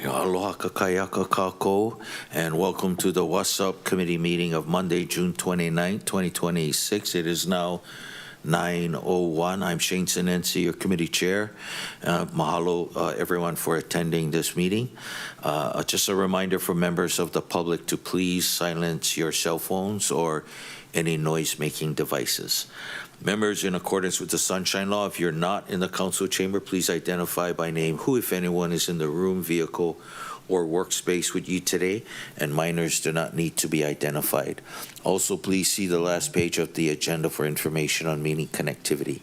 Aloha kakayaka kako, and welcome to the WASSP committee meeting of Monday, June 29th, 2026. It is now 9:01. I'm Shane Sinensi, your committee chair. Mahalo, everyone, for attending this meeting. Just a reminder for members of the public to please silence your cell phones or any noise-making devices. Members, in accordance with the Sunshine Law, if you're not in the council chamber, please identify by name who, if anyone, is in the room, vehicle, or workspace with you today, and minors do not need to be identified. Also, please see the last page of the agenda for information on meeting connectivity.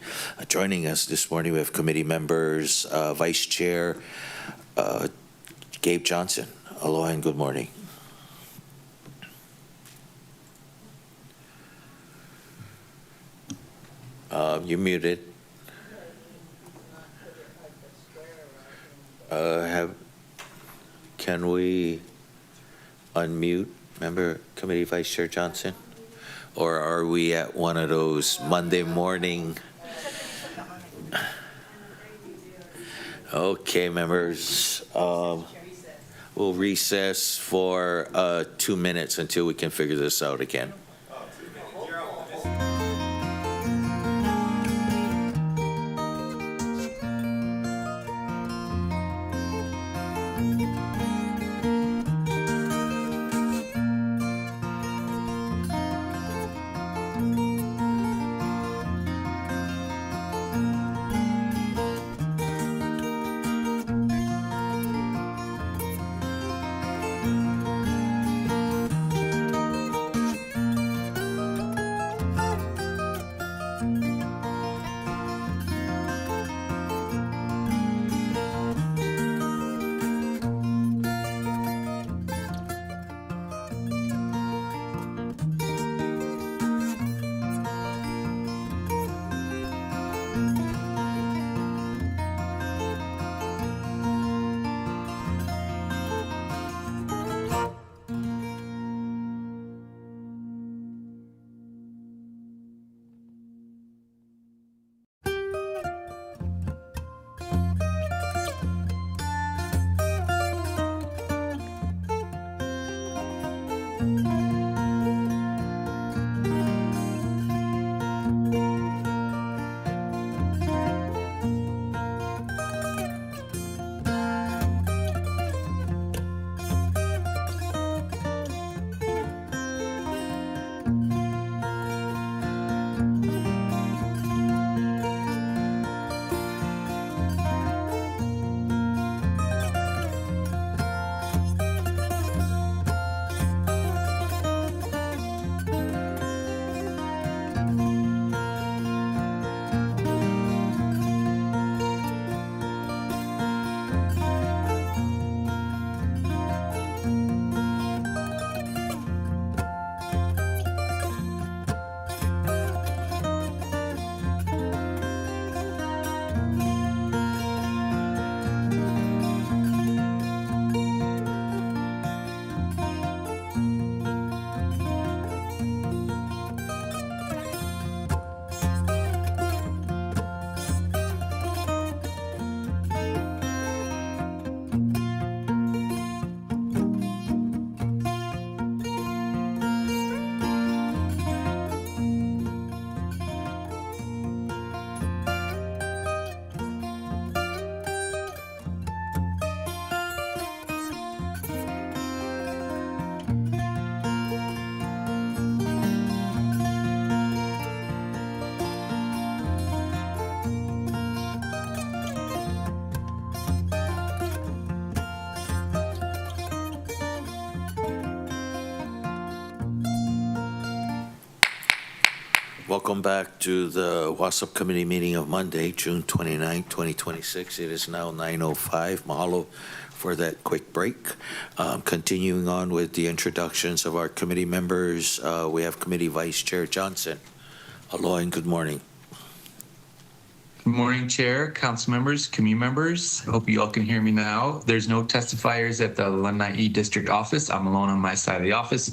Joining us this morning, we have committee members, Vice Chair Gabe Johnson. Aloha and good morning. You're muted. Can we unmute member committee Vice Chair Johnson? Or are we at one of those Monday morning? Okay, members. We'll recess for 2 minutes until we can figure this out again. Welcome back to the WASSP committee meeting of Monday, June 29, 2026. It is now 9:05. Mahalo for that quick break. Continuing on with the introductions of our committee members, we have Committee Vice Chair Johnson. Aloha and good morning. Good morning, Chair, Council members, committee members. I hope you all can hear me now. There's no testifiers at the Lanai District office. I'm alone on my side of the office.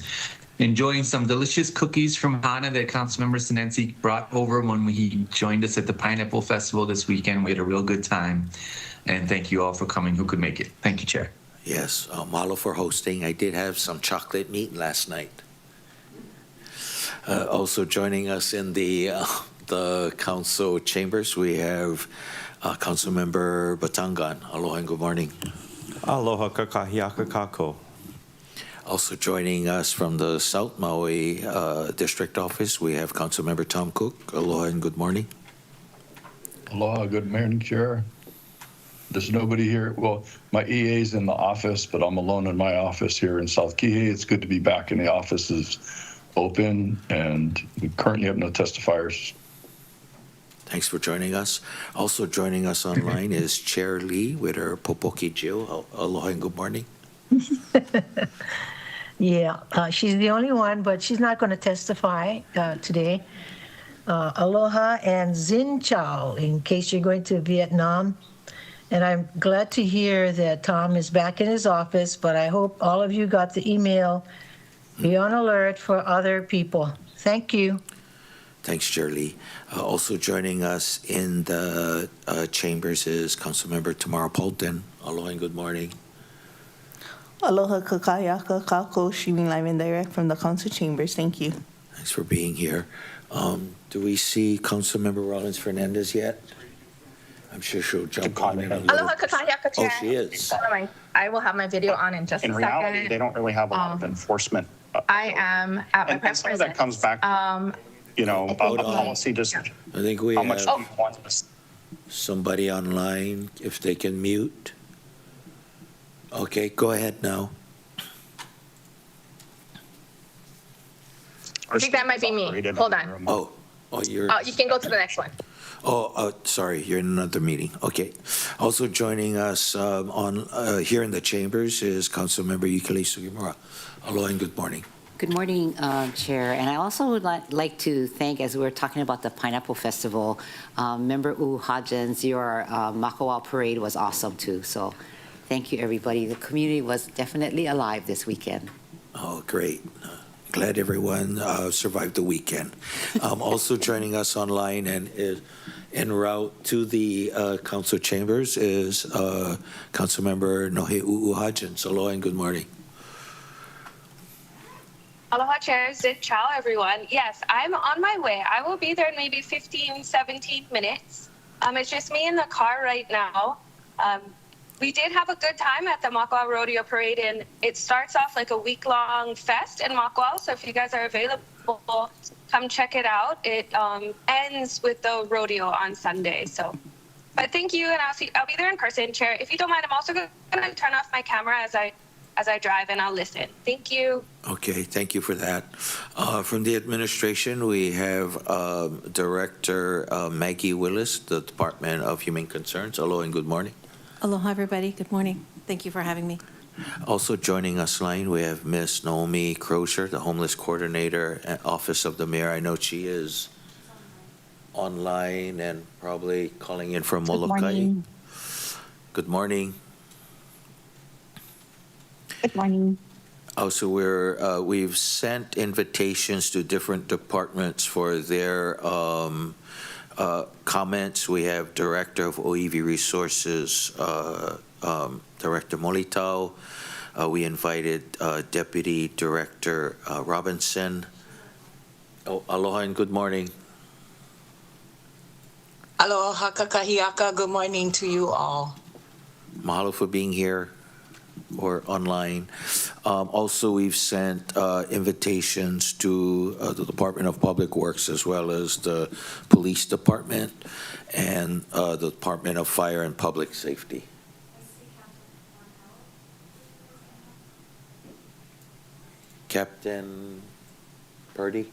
Enjoying some delicious cookies from Hana that Councilmember Sinensi brought over when he joined us at the Pineapple Festival this weekend. We had a real good time. And thank you all for coming who could make it. Thank you, Chair. Yes, mahalo for hosting. I did have some chocolate meat last night. Also joining us in the council chambers, we have Councilmember Batangan. Aloha and good morning. Aloha kakahiaka kako. Also joining us from the South Maui District Office, we have Councilmember Tom Cook. Aloha and good morning. Aloha, good morning, Chair. There's nobody here. Well, my EA's in the office, but I'm alone in my office here in South Kihei. It's good to be back in the offices open, and we currently have no testifiers. Thanks for joining us. Also joining us online is Chair Lee with her Popoki Jill. Aloha and good morning. Yeah, she's the only one, but she's not going to testify today. Aloha and Xin Chao, in case you're going to Vietnam. And I'm glad to hear that Tom is back in his office, but I hope all of you got the email. Be on alert for other people. Thank you. Thanks, Chair Lee. Also joining us in the chambers is Councilmember Tamara Polton. Aloha and good morning. Aloha kakayaka kako, streaming live and direct from the council chambers. Thank you. Thanks for being here. Do we see Councilmember Rollins Fernandez yet? I'm sure she'll jump on in a little. Aloha kakayaka, Oh, Chair. she is. I will have my video on in just In a reality, second. they don't really have a lot of enforcement. I am at my And press some of that comes back, you know, Hold about on. policy decision. I think we How much do have you want to somebody online, if they can mute. Okay, go ahead now. I think that might be me. Hold on. Oh, you're. You can go to the next one. Sorry, you're in another meeting. Okay. Also joining us here in the chambers is Councilmember Yukeli Sugimura. Aloha and good morning. Good morning, Chair. And I also would like to thank, as we were talking about the Pineapple Festival, Member U Hodgins, your Makawao Parade was awesome too. So thank you, everybody. The community was definitely alive this weekend. Oh, great. Glad everyone survived the weekend. Also joining us online and is en route to the council chambers is Councilmember Nohe U'u Hodgins. Aloha and good morning. Aloha, Chair. Zid Chow, everyone. Yes, I'm on my way. I will be there in maybe 15, 17 minutes. It's just me in the car right now. We did have a good time at the Makawao Rodeo Parade, and it starts off like a week-long fest in Makawao. So if you guys are available, come check it out. It ends with the rodeo on Sunday. So, but thank you, and I'll be there in person, Chair. If you don't mind, I'm also going to turn off my camera as I drive, and I'll listen. Thank you. Okay, thank you for that. From the administration, we have Director Maggie Willis, the Department of Human Concerns. Aloha and good morning. Aloha, everybody. Good morning. Thank you for having me. Also joining us line, we have Miss Naomi Crozier, the Homeless Coordinator at Office of the Mayor. I know she is online and probably calling in from Molokai. Good morning. Good morning. Also, we've sent invitations to different departments for their comments. We have Director of OEV Resources, Director Molitao. We invited Deputy Director Robinson. Oh, aloha and good morning. Aloha kakahiaka. Good morning to you all. Mahalo for being here or online. Also, we've sent invitations to the Department of Public Works as well as the Police Department and the Department of Fire and Public Safety. Captain Purdy?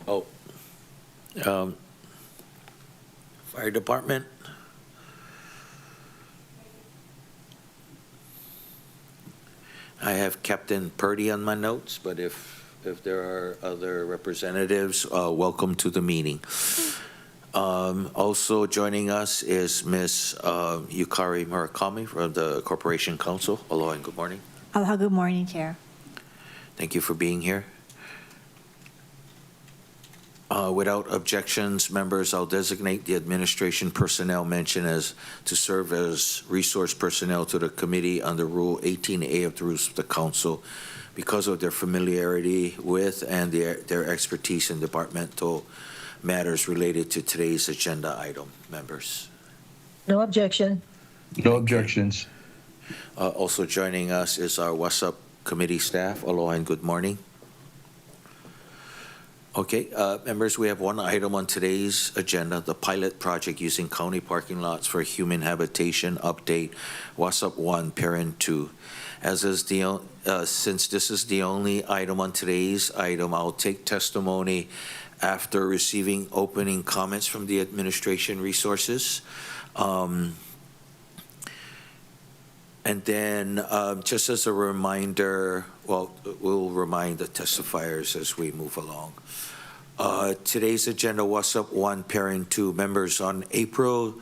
Oh. Fire Department? I have Captain Purdy on my notes, but if there are other representatives, welcome to the meeting. Also joining us is Ms. Yukari Murakami from the Corporation Council. Aloha and good morning. Aloha, good morning, Chair. Thank you for being here. Without objections, members, I'll designate the administration personnel mentioned to serve as resource personnel to the committee under Rule 18A of the Rules of the Council because of their familiarity with and their expertise in departmental matters related to today's agenda item. Members. No objection. No objections. Also joining us is our WASSP committee staff. Aloha and good morning. Okay, members, we have one item on today's agenda, the pilot project using county parking lots for human habitation update, WASSP 1, Parent 2. Since this is the only item on today's item, I'll take testimony after receiving opening comments from the administration resources. And then just as a reminder, well, we'll remind the testifiers as we move along. Today's agenda, WASSP 1, Parent 2. Members, on April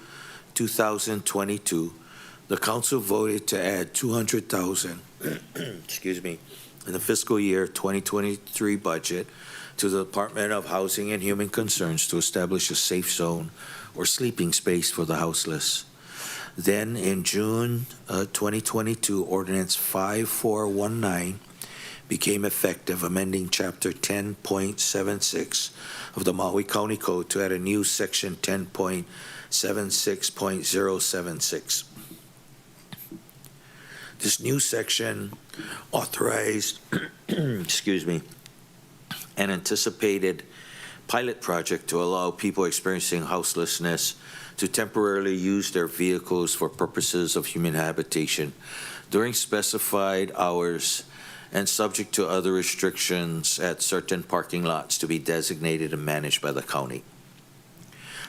2022, the council voted to add $200,000, excuse me, in the fiscal year 2023 budget to the Department of Housing and Human Concerns to establish a safe zone or sleeping space for the houseless. Then in June 2022, Ordinance 5419 became effective, amending Chapter 10.76 of the Maui County Code to add a new Section 10.76.076. This new section authorized, excuse me, an anticipated pilot project to allow people experiencing houselessness to temporarily use their vehicles for purposes of human habitation during specified hours and subject to other restrictions at certain parking lots to be designated and managed by the county.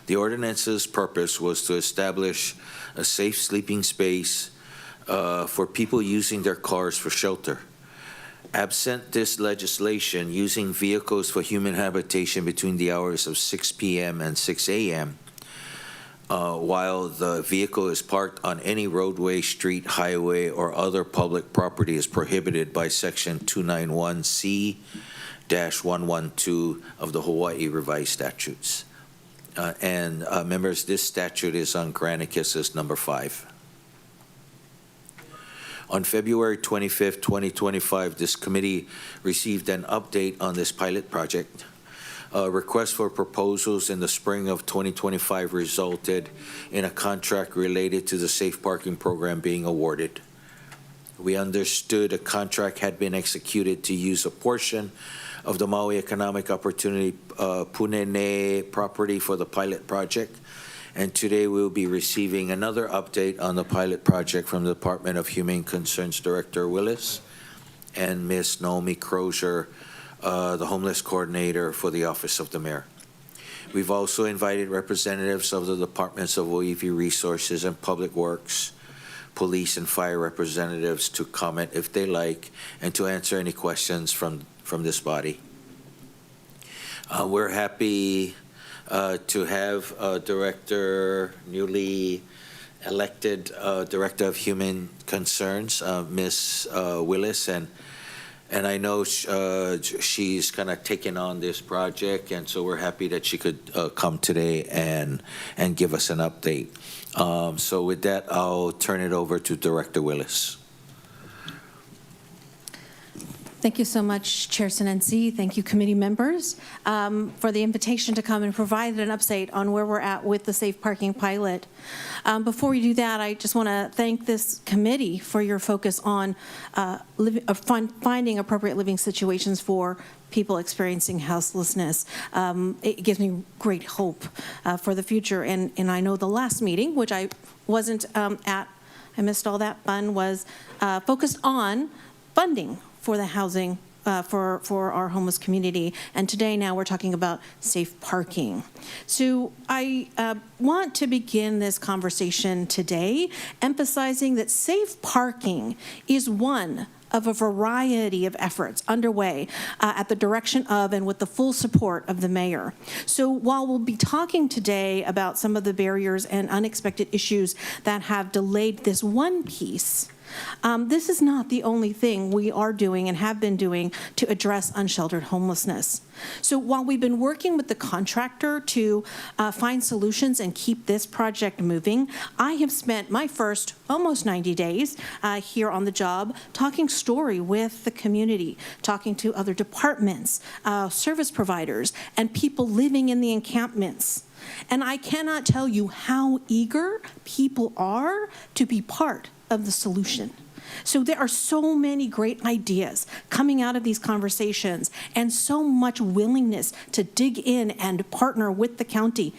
The ordinance's purpose was to establish a safe sleeping space for people using their cars for shelter. Absent this legislation, using vehicles for human habitation between the hours of 6 p.m. and 6 a.m. While the vehicle is parked on any roadway, street, highway, or other public property is prohibited by Section 291C-112 of the Hawaii Revised Statutes. Members, this statute is on Granicus as number 5. On February 25th, 2025, this committee received an update on this pilot project. Requests for proposals in the spring of 2025 resulted in a contract related to the safe parking program being awarded. We understood a contract had been executed to use a portion of the Maui Economic Opportunity Punene property for the pilot project. And today we'll be receiving another update on the pilot project from the Department of Human Concerns Director Willis and Ms. Naomi Crozier, the homeless coordinator for the Office of the Mayor. We've also invited representatives of the Departments of OEV Resources and Public Works, police and fire representatives to comment if they like and to answer any questions from this body. We're happy to have newly elected Director of Human Concerns, Ms. Willis, and I know she's kind of taken on this project, and so we're happy that she could come today and give us an update. So with that, I'll turn it over to Director Willis. Thank you so much, Chair Sinensi. Thank you, committee members, for the invitation to come and provide an update on where we're at with the safe parking pilot. Before we do that, I just want to thank this committee for your focus on finding appropriate living situations for people experiencing houselessness. It gives me great hope for the future. And I know the last meeting, which I wasn't at, I missed all that fun, was focused on funding for the housing for our homeless community. And today now we're talking about safe parking. So I want to begin this conversation today emphasizing that safe parking is one of a variety of efforts underway at the direction of and with the full support of the mayor. So while we'll be talking today about some of the barriers and unexpected issues that have delayed this one piece, This is not the only thing we are doing and have been doing to address unsheltered homelessness. So while we've been working with the contractor to find solutions and keep this project moving, I have spent my first almost 90 days here on the job talking story with the community, talking to other departments, service providers, and people living in the encampments. And I cannot tell you how eager people are to be part of the solution. So there are so many great ideas coming out of these conversations and so much willingness to dig in and partner with the county.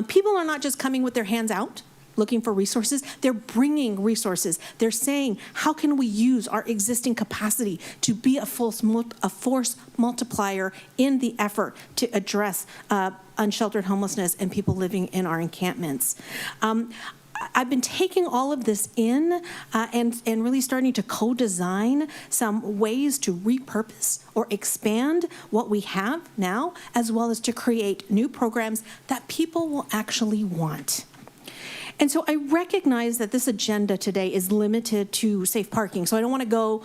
People are not just coming with their hands out looking for resources, they're bringing resources. They're saying, how can we use our existing capacity to be a force multiplier in the effort to address unsheltered homelessness and people living in our encampments. I've been taking all of this in and really starting to co-design some ways to repurpose or expand what we have now, as well as to create new programs that people will actually want. And so I recognize that this agenda today is limited to safe parking, so I don't want to go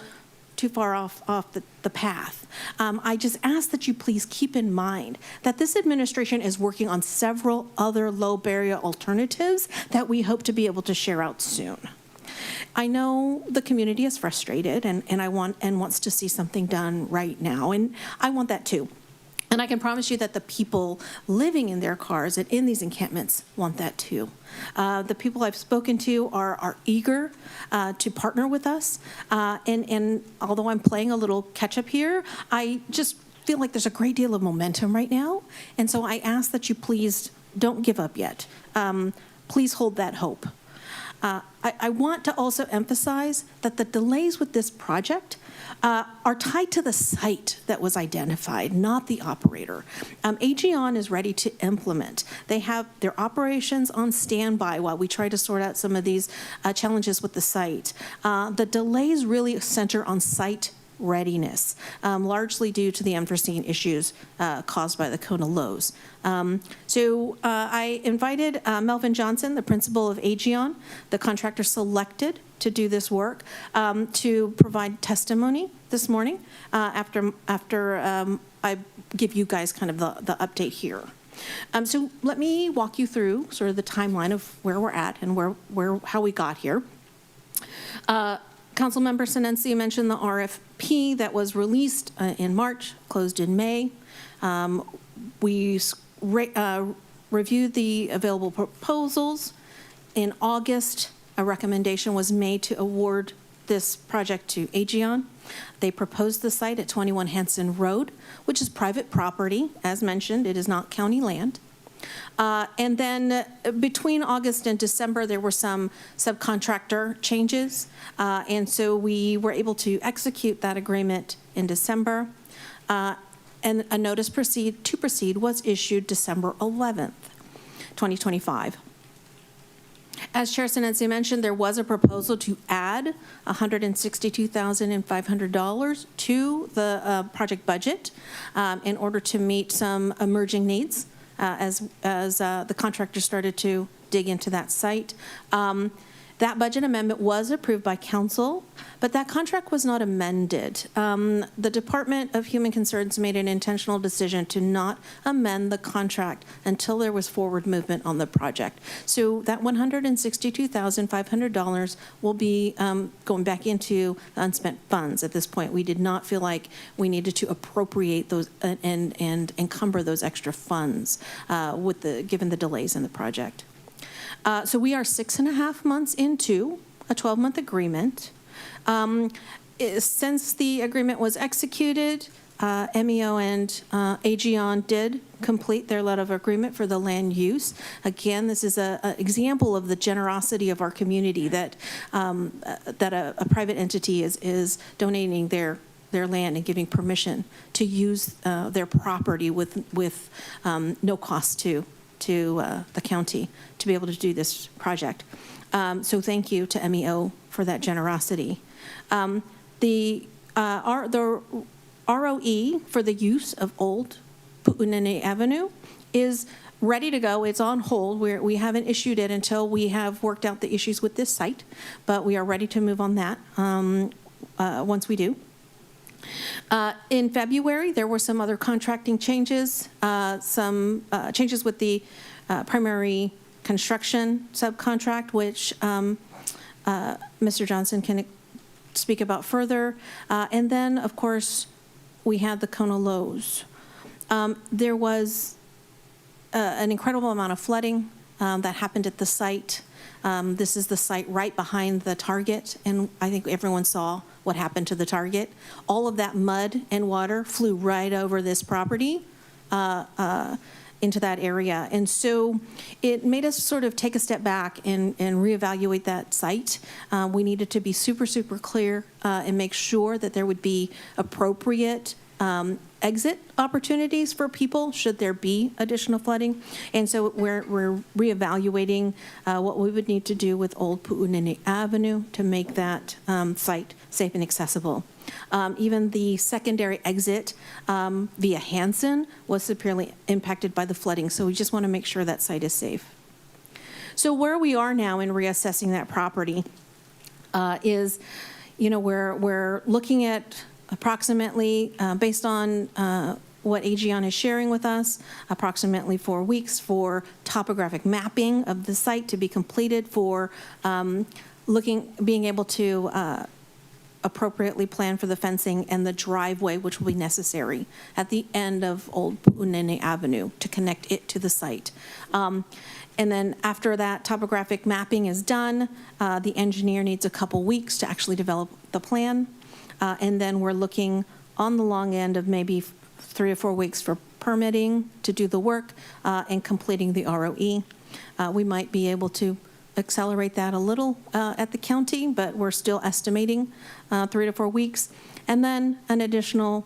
too far off the path. I just ask that you please keep in mind that this administration is working on several other low barrier alternatives that we hope to be able to share out soon. I know the community is frustrated and wants to see something done right now, and I want that too. And I can promise you that the people living in their cars and in these encampments want that too. The people I've spoken to are eager to partner with us. And although I'm playing a little catch up here, I just feel like there's a great deal of momentum right now. And so I ask that you please don't give up yet. Please hold that hope. I want to also emphasize that the delays with this project are tied to the site that was identified, not the operator. Aegeon is ready to implement. They have their operations on standby while we try to sort out some of these challenges with the site. The delays really center on site readiness, largely due to the unforeseen issues caused by the Kona lows. So I invited Melvin Johnson, the principal of Aegeon, the contractor selected to do this work, to provide testimony this morning after I give you guys kind of the update here. So let me walk you through sort of the timeline of where we're at and how we got here. Councilmember Sinensi mentioned the RFP that was released in March, closed in May. We reviewed the available proposals. In August, a recommendation was made to award this project to Aegeon. They proposed the site at 21 Hanson Road, which is private property. As mentioned, it is not county land. And then between August and December, there were some subcontractor changes. And so we were able to execute that agreement in December. And a notice to proceed was issued December 11th, 2025. As Chair Sinensi mentioned, there was a proposal to add $162,500 to the project budget in order to meet some emerging needs as the contractor started to dig into that site. That budget amendment was approved by council, but that contract was not amended. The Department of Human Concerns made an intentional decision to not amend the contract until there was forward movement on the project. So that $162,500 will be going back into unspent funds at this point. We did not feel like we needed to appropriate those and encumber those extra funds given the delays in the project. So we are 6.5 months into a 12-month agreement. Since the agreement was executed, MEO and Aegeon did complete their letter of agreement for the land use. Again, this is an example of the generosity of our community that a private entity is donating their land and giving permission to use their property with no cost to the county to be able to do this project. So thank you to MEO for that generosity. The ROE for the use of old Pu'unene Avenue is ready to go. It's on hold. We haven't issued it until we have worked out the issues with this site, but we are ready to move on that once we do. In February, there were some other contracting changes, some changes with the primary construction subcontract, which Mr. Johnson can speak about further. And then, of course, we had the Kona lows. There was an incredible amount of flooding that happened at the site. This is the site right behind the Target, and I think everyone saw what happened to the Target. All of that mud and water flew right over this property into that area. And so it made us sort of take a step back and reevaluate that site. We needed to be super, super clear and make sure that there would be appropriate exit opportunities for people should there be additional flooding. And so we're reevaluating what we would need to do with Old Pu'unene Avenue to make that site safe and accessible. Even the secondary exit via Hanson was severely impacted by the flooding, so we just want to make sure that site is safe. So where we are now in reassessing that property is, we're looking at approximately, based on what Aegeon is sharing with us, approximately 4 weeks for topographic mapping of the site to be completed, for being able to appropriately plan for the fencing and the driveway, which will be necessary at the end of Old Pu'unene Avenue to connect it to the site. And then after that topographic mapping is done, the engineer needs a couple weeks to actually develop the plan. And then we're looking on the long end of maybe 3 or 4 weeks for permitting to do the work and completing the ROE. We might be able to accelerate that a little at the county, but we're still estimating 3 to 4 weeks. And then an additional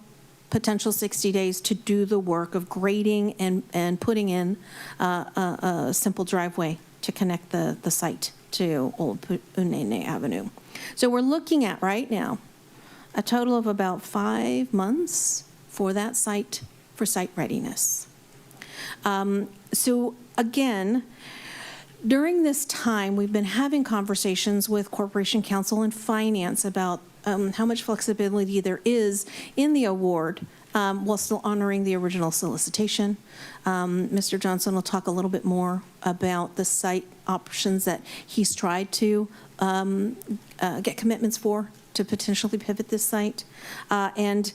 potential 60 days to do the work of grading and putting in a simple driveway to connect the site to Old Pu'unene Avenue. So we're looking at right now a total of about 5 months for that site, for site readiness. So again, during this time, we've been having conversations with Corporation Counsel and Finance about how much flexibility there is in the award while still honoring the original solicitation. Mr. Johnson will talk a little bit more about the site options that he's tried to get commitments for to potentially pivot this site. And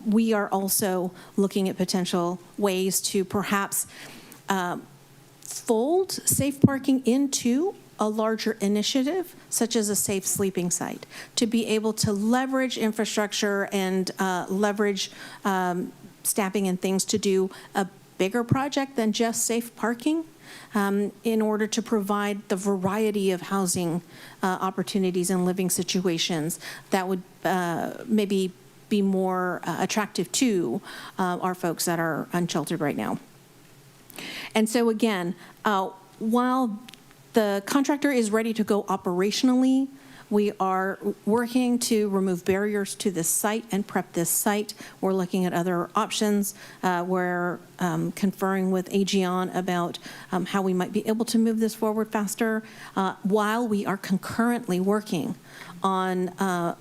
we are also looking at potential ways to perhaps fold safe parking into a larger initiative, such as a safe sleeping site, to be able to leverage infrastructure and leverage staffing and things to do a bigger project than just safe parking, in order to provide the variety of housing opportunities and living situations that would maybe be more attractive to our folks that are unsheltered right now. And so again, while the contractor is ready to go operationally, we are working to remove barriers to this site and prep this site. We're looking at other options. We're conferring with Aegeon about how we might be able to move this forward faster, while we are concurrently working on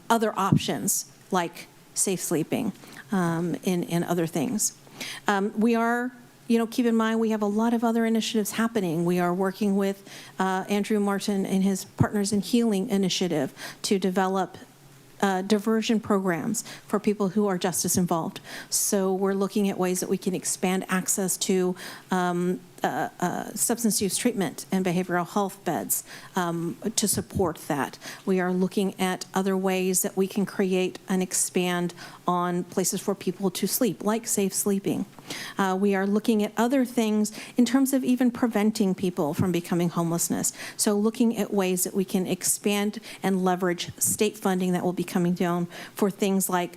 other options like safe sleeping and other things. We are, keep in mind, we have a lot of other initiatives happening. We are working with Andrew Martin and his Partners in Healing initiative to develop diversion programs for people who are justice involved. So we're looking at ways that we can expand access to substance use treatment and behavioral health beds to support that. We are looking at other ways that we can create and expand on places for people to sleep, like safe sleeping. We are looking at other things in terms of even preventing people from becoming homelessness. So looking at ways that we can expand and leverage state funding that will be coming down for things like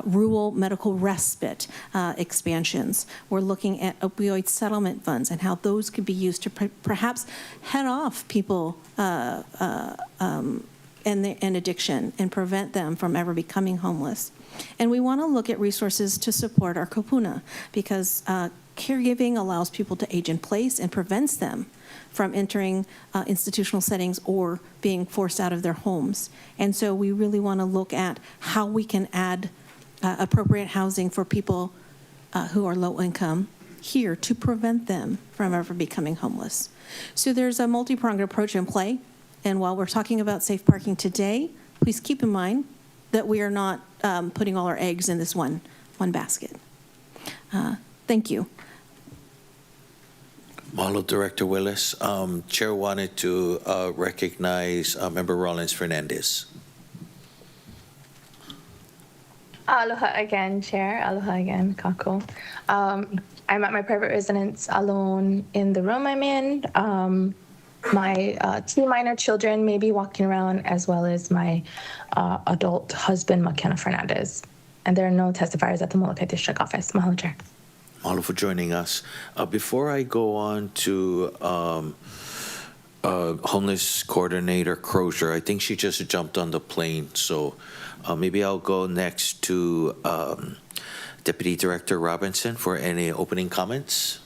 rural medical respite expansions. We're looking at opioid settlement funds and how those could be used to perhaps head off people and addiction and prevent them from ever becoming homeless. And we want to look at resources to support our kupuna because caregiving allows people to age in place and prevents them from entering institutional settings or being forced out of their homes. And so we really want to look at how we can add appropriate housing for people who are low income here to prevent them from ever becoming homeless. So there's a multi-pronged approach in play. And while we're talking about safe parking today, please keep in mind that we are not putting all our eggs in this one basket. Thank you. Mahalo, Director Willis. Chair wanted to recognize Member Rollins Fernandez. Aloha again, Chair. Aloha again, Kako. I'm at my private residence alone in the room I'm in. My 2 minor children may be walking around, as well as my adult husband, McKenna Fernandez. And there are no testifiers at the Molokai District Office. Mahalo, Chair. Mahalo for joining us. Before I go on to Homeless Coordinator Crozier, I think she just jumped on the plane, so maybe I'll go next to Deputy Director Robinson for any opening comments.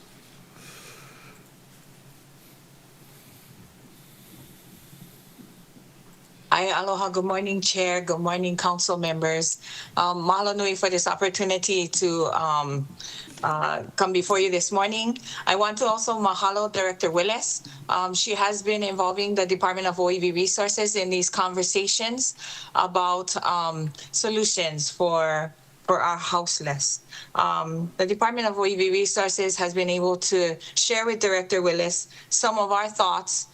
Aloha, good morning, Chair. Good morning, council members. Mahalo nui for this opportunity to come before you this morning. I want to also mahalo Director Willis. She has been involving the Department of OEV Resources in these conversations about solutions for our houseless. The Department of OEV Resources has been able to share with Director Willis some of our thoughts,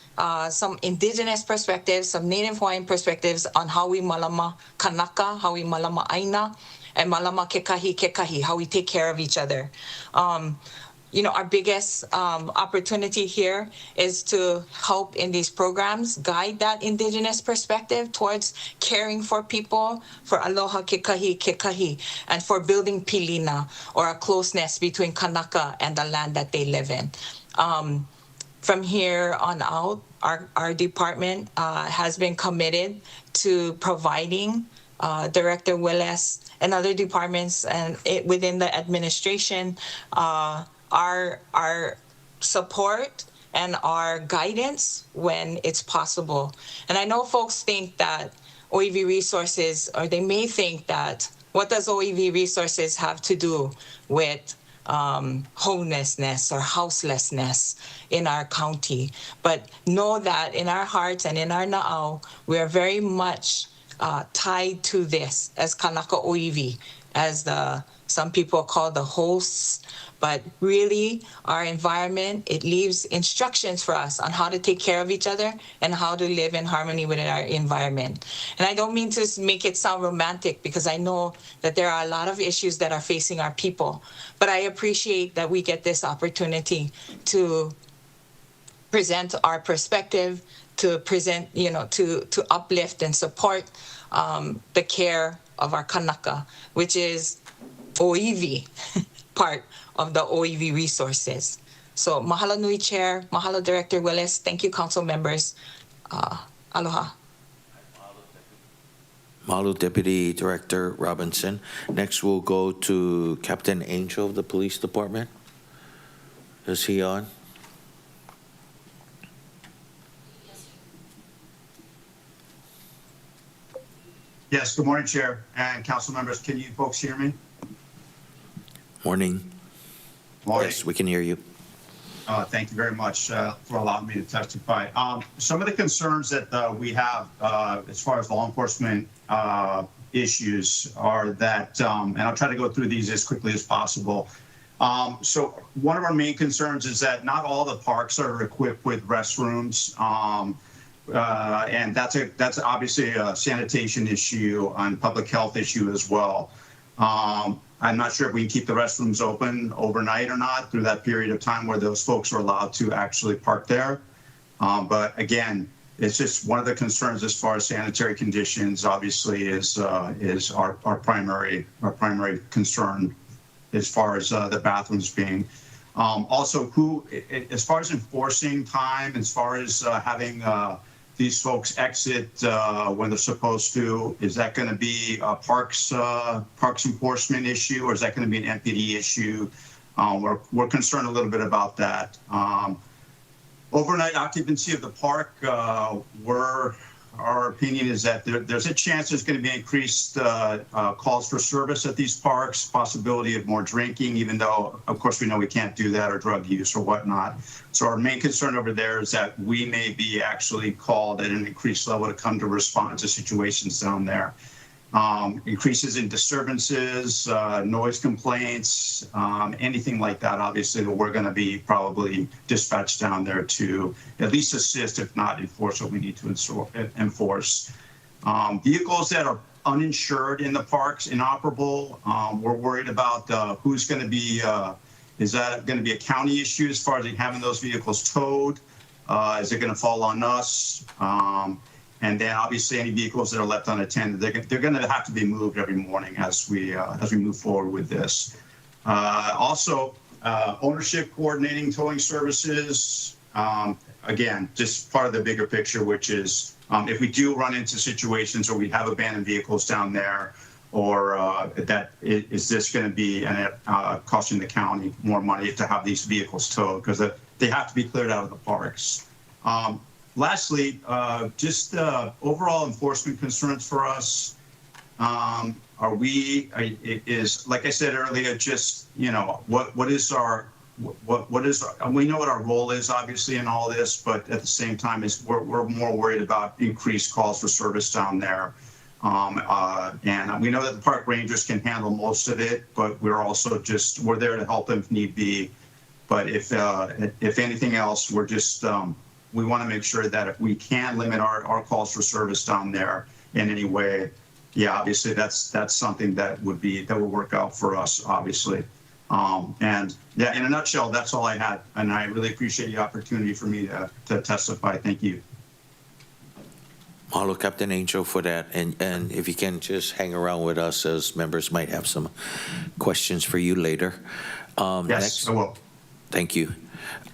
some indigenous perspectives, some Native Hawaiian perspectives on how we malama kanaka, how we malama aina, and malama kekahi, how we take care of each other. Our biggest opportunity here is to help in these programs guide that indigenous perspective towards caring for people, for aloha kekahi, and for building pilina, or a closeness between kanaka and the land that they live in. From here on out, our department has been committed to providing Director Willis and other departments and within the administration our support and our guidance when it's possible. And I know folks think that OEV Resources, or they may think that, what does OEV Resources have to do with homelessness or houselessness in our county? But know that in our hearts and in our na'au, we are very much tied to this as Kanaka OEV, as some people call the hosts. But really, our environment, it leaves instructions for us on how to take care of each other and how to live in harmony with our environment. And I don't mean to make it sound romantic, because I know that there are a lot of issues that are facing our people. But I appreciate that we get this opportunity to present our perspective, to present, to uplift and support the care of our kanaka, which is OEV part of the OEV Resources. So mahalo nui, Chair. Mahalo, Director Willis. Thank you, council members. Aloha. Mahalo, Deputy Director Robinson. Next, we'll go to Captain Angel of the Police Department. Is he on? Yes, good morning, Chair and council members. Can you folks hear me? Morning. Morning. Yes, we can hear you. Thank you very much for allowing me to testify. Some of the concerns that we have as far as law enforcement issues are that, and I'll try to go through these as quickly as possible. So one of our main concerns is that not all the parks are equipped with restrooms. And that's obviously a sanitation issue and public health issue as well. I'm not sure if we can keep the restrooms open overnight or not through that period of time where those folks are allowed to actually park there. But again, it's just one of the concerns as far as sanitary conditions, obviously, is our primary concern as far as the bathrooms being. Also, as far as enforcing time, as far as having these folks exit when they're supposed to? Is that going to be a parks enforcement issue, or is that going to be an MPD issue? We're concerned a little bit about that. Overnight occupancy of the park, our opinion is that there's a chance there's going to be increased calls for service at these parks, possibility of more drinking, even though, of course, we know we can't do that, or drug use or whatnot. So our main concern over there is that we may be actually called at an increased level to come to respond to situations down there. Increases in disturbances, noise complaints, anything like that, obviously, that we're going to be probably dispatched down there to at least assist, if not enforce what we need to enforce. Vehicles that are uninsured in the parks, inoperable, we're worried about who's going to be, is that going to be a county issue as far as having those vehicles towed? Is it going to fall on us? And then obviously any vehicles that are left unattended, they're going to have to be moved every morning as we move forward with this. Also, ownership coordinating towing services. Again, just part of the bigger picture, which is if we do run into situations where we have abandoned vehicles down there, or is this going to be costing the county more money to have these vehicles towed, because they have to be cleared out of the parks. Lastly, just overall enforcement concerns for us. Is like I said earlier, just, you know, what is our, we know what our role is, obviously, in all this, but at the same time, we're more worried about increased calls for service down there. And we know that the park rangers can handle most of it, but we're also we're there to help them if need be. But if anything else, we're just, we want to make sure that if we can limit our calls for service down there in any way, yeah, obviously that's something that would work out for us, obviously. And yeah, in a nutshell, that's all I had. And I really appreciate the opportunity for me to testify. Thank you. Mahalo, Captain Angel, for that. And if you can just hang around with us, as members might have some questions for you later. Yes, next, I will. Thank you.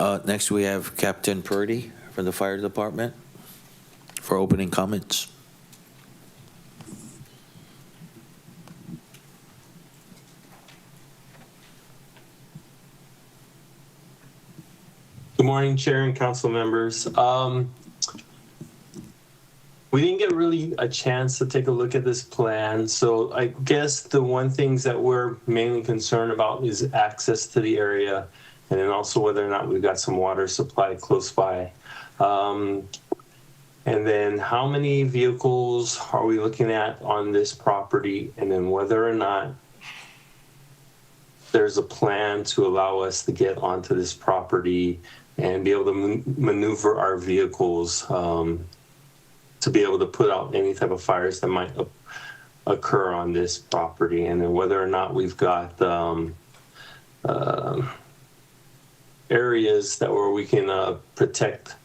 Next, we have Captain Purdy from the Fire Department for opening comments. Good morning, Chair and Council members. We didn't get really a chance to take a look at this plan, so I guess the one things that we're mainly concerned about is access to the area, and then also whether or not we've got some water supply close by. And then how many vehicles are we looking at on this property, and then whether or not there's a plan to allow us to get onto this property and be able to maneuver our vehicles to be able to put out any type of fires that might occur on this property, and then whether or not we've got areas where we can protect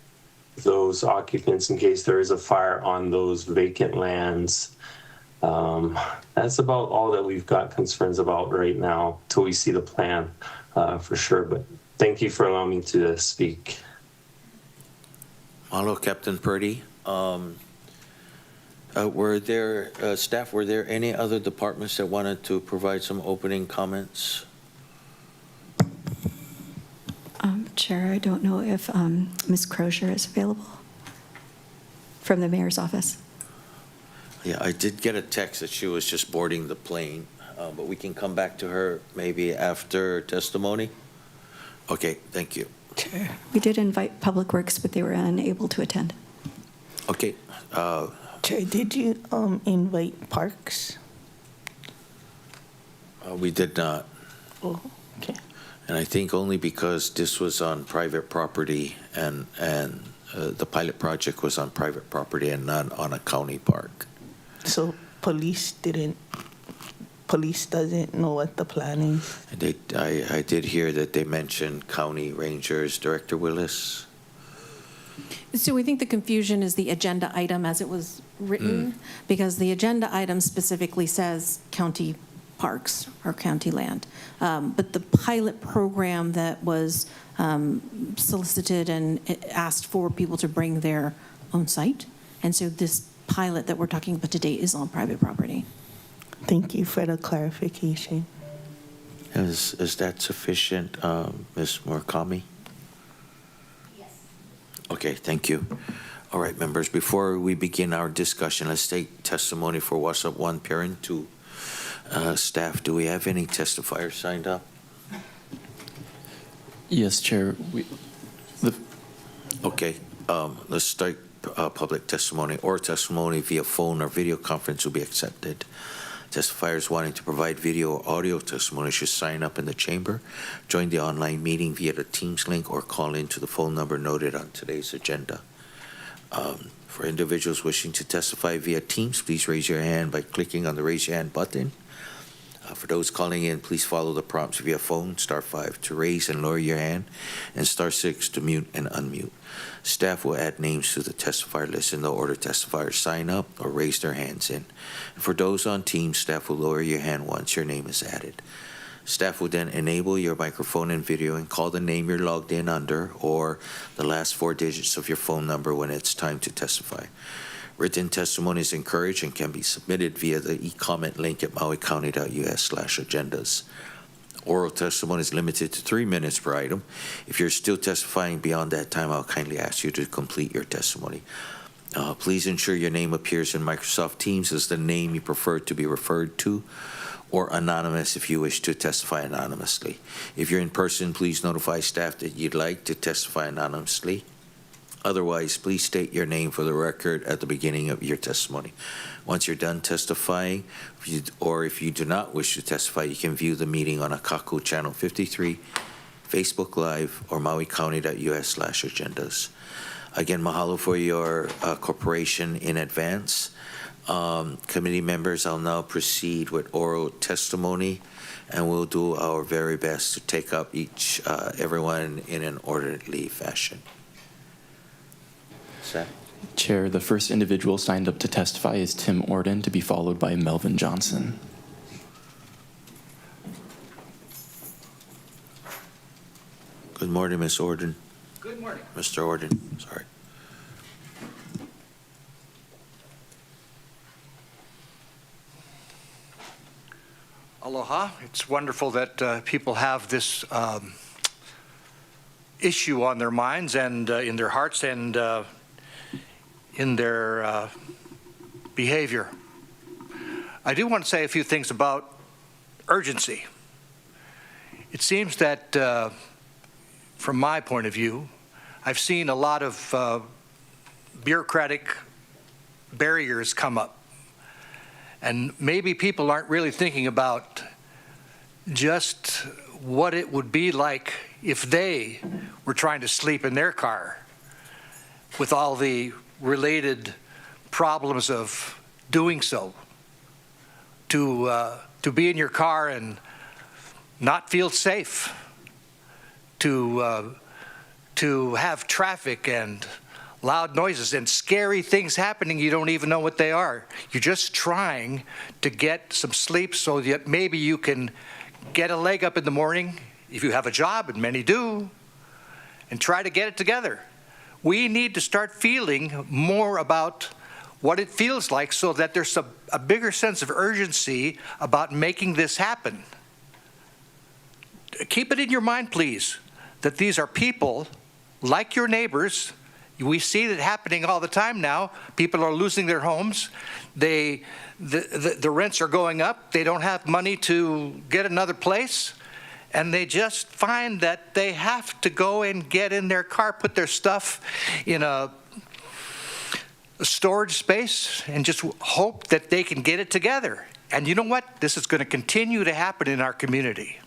those occupants in case there is a fire on those vacant lands. That's about all that we've got concerns about right now till we see the plan for sure. But thank you for allowing me to speak. Mahalo, Captain Purdy. Were there, staff, were there any other departments that wanted to provide some opening comments? Chair, I don't know if Ms. Crozier is available from the mayor's office. Yeah, I did get a text that she was just boarding the plane, but we can come back to her maybe after testimony. Okay, thank you. Chair. We did invite Public Works, but they were unable to attend. Okay. Chair, did you invite Parks? We did not. Oh, okay. And I think only because this was on private property and the pilot project was on private property and not on a county park. So police doesn't know what the plan is? I did hear that they mentioned county rangers, Director Willis. So we think the confusion is the agenda item as it was written, because the agenda item specifically says county parks or county land. But the pilot program that was solicited and asked for people to bring their own site. And so this pilot that we're talking about today is on private property. Thank you for the clarification. Is that sufficient, Ms. Murakami? Yes. Okay, thank you. All right, members, before we begin our discussion, let's take testimony for WASSP 1, Parent 2. Staff, do we have any testifiers signed up? Yes, Chair. Okay, let's start public testimony or testimony via phone or video conference will be accepted. Testifiers wanting to provide video or audio testimony should sign up in the chamber, join the online meeting via the Teams link, or call in to the phone number noted on today's agenda. For individuals wishing to testify via Teams, please raise your hand by clicking on the raise your hand button. For those calling in, please follow the prompts via phone, *5 to raise and lower your hand, and *6 to mute and unmute. Staff will add names to the testifier list in the order testifiers sign up or raise their hands in. And for those on Teams, staff will lower your hand once your name is added. Staff will then enable your microphone and video and call the name you're logged in under or the last 4 digits of your phone number when it's time to testify. Written testimony is encouraged and can be submitted via the e-comment link at mauicounty.us/agendas. Oral testimony is limited to 3 minutes per item. If you're still testifying beyond that time, I'll kindly ask you to complete your testimony. Please ensure your name appears in Microsoft Teams as the name you prefer to be referred to, or anonymous if you wish to testify anonymously. If you're in person, please notify staff that you'd like to testify anonymously. Otherwise, please state your name for the record at the beginning of your testimony. Once you're done testifying, if you do not wish to testify, you can view the meeting on Akaku Channel 53, Facebook Live, or mauicounty.us/agendas. Again, mahalo for your cooperation in advance. Committee members, I'll now proceed with oral testimony, and we'll do our very best to take up everyone in an orderly fashion. Chair, the first individual signed up to testify is Tim Orden, to be followed by Melvin Johnson. Good morning, Ms. Orden. Good morning. Mr. Orden, sorry. Aloha. It's wonderful that people have this issue on their minds and in their hearts and in their behavior. I do want to say a few things about urgency. It seems that, from my point of view, I've seen a lot of bureaucratic barriers come up. And maybe people aren't really thinking about just what it would be like if they were trying to sleep in their car with all the related problems of doing so. To be in your car and not feel safe. To have traffic and loud noises and scary things happening, you don't even know what they are. You're just trying to get some sleep so that maybe you can get a leg up in the morning, if you have a job, and many do, and try to get it together. We need to start feeling more about what it feels like so that there's a bigger sense of urgency about making this happen. Keep it in your mind, please, that these are people like your neighbors. We see it happening all the time now. People are losing their homes. The rents are going up. They don't have money to get another place. And they just find that they have to go and get in their car, put their stuff in a storage space, and just hope that they can get it together. And you know what? This is going to continue to happen in our community.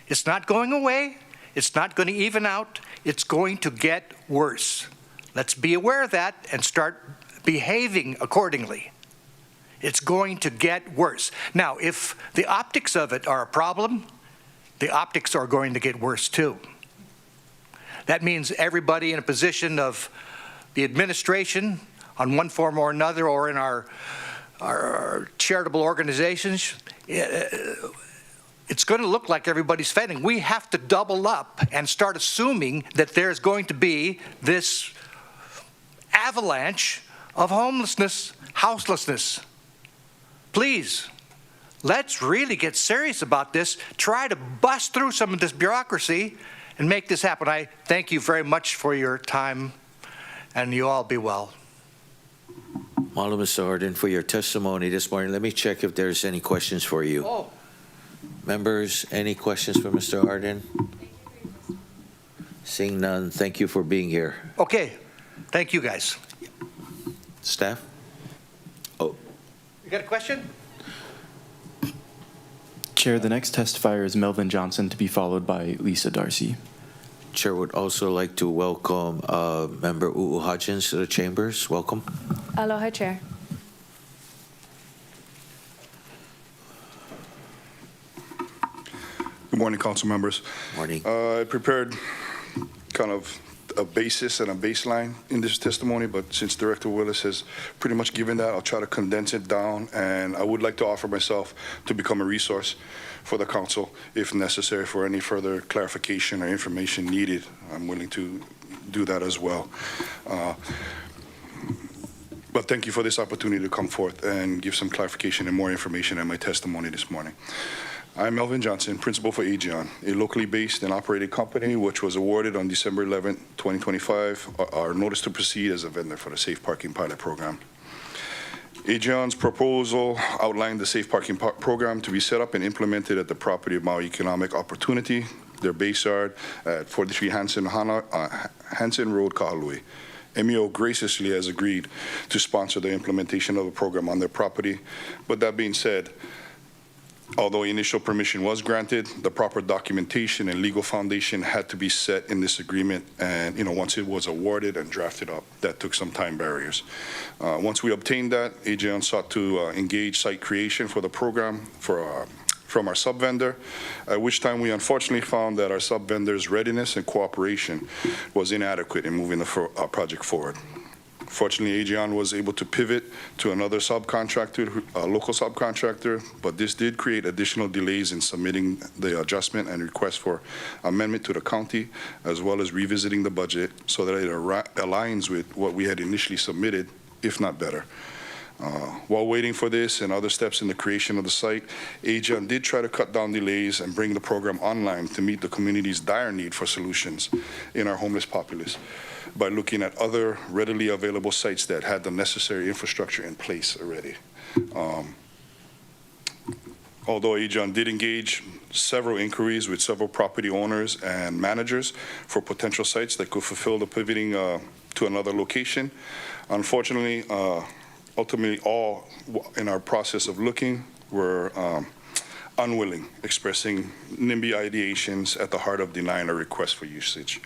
It's not going away. It's not going to even out. It's going to get worse. Let's be aware of that and start behaving accordingly. It's going to get worse. Now, if the optics of it are a problem, the optics are going to get worse too. That means everybody in a position of the administration on one form or another, or in our charitable organizations, it's going to look like everybody's failing. We have to double up and start assuming that there's going to be this avalanche of houselessness. Please, let's really get serious about this, try to bust through some of this bureaucracy and make this happen. I thank you very much for your time, and you all be well. Mahalo, Mr. Orden, for your testimony this morning. Let me check if there's any questions for you. Oh. Members, any questions for Mr. Arden? Seeing none, thank you for being here. Okay, thank you guys. Staff? Oh. You got a question? Chair, the next testifier is Melvin Johnson, to be followed by Lisa Darcy. Chair would also like to welcome Member Hodgins to the chambers. Welcome. Aloha, Chair. Good morning, council members. Morning. I prepared kind of a basis and a baseline in this testimony, but since Director Willis has pretty much given that, I'll try to condense it down, and I would like to offer myself to become a resource for the council if necessary for any further clarification or information needed. I'm willing to do that as well. But thank you for this opportunity to come forth and give some clarification and more information in my testimony this morning. I'm Melvin Johnson, principal for Aegeon, a locally based and operated company which was awarded on December 11, 2025, our notice to proceed as a vendor for the Safe Parking Pilot Program. Aegeon's proposal outlined the Safe Parking Program to be set up and implemented at the property of Maui Economic Opportunity, their base yard at 43 Hansen Road, Kahului. MEO graciously has agreed to sponsor the implementation of the program on their property. But that being said, although initial permission was granted, the proper documentation and legal foundation had to be set in this agreement. And once it was awarded and drafted up, that took some time barriers. Once we obtained that, Aegeon sought to engage site creation for the program from our sub-vendor, at which time we unfortunately found that our sub-vendor's readiness and cooperation was inadequate in moving the project forward. Fortunately, Aegeon was able to pivot to another subcontractor, a local subcontractor, but this did create additional delays in submitting the adjustment and request for amendment to the county, as well as revisiting the budget so that it aligns with what we had initially submitted, if not better. While waiting for this and other steps in the creation of the site, Aegeon did try to cut down delays and bring the program online to meet the community's dire need for solutions in our homeless populace by looking at other readily available sites that had the necessary infrastructure in place already. Although Aegeon did engage several inquiries with several property owners and managers for potential sites that could fulfill the pivoting to another location, unfortunately, ultimately all in our process of looking were unwilling, expressing NIMBY ideations at the heart of denying a request for usage.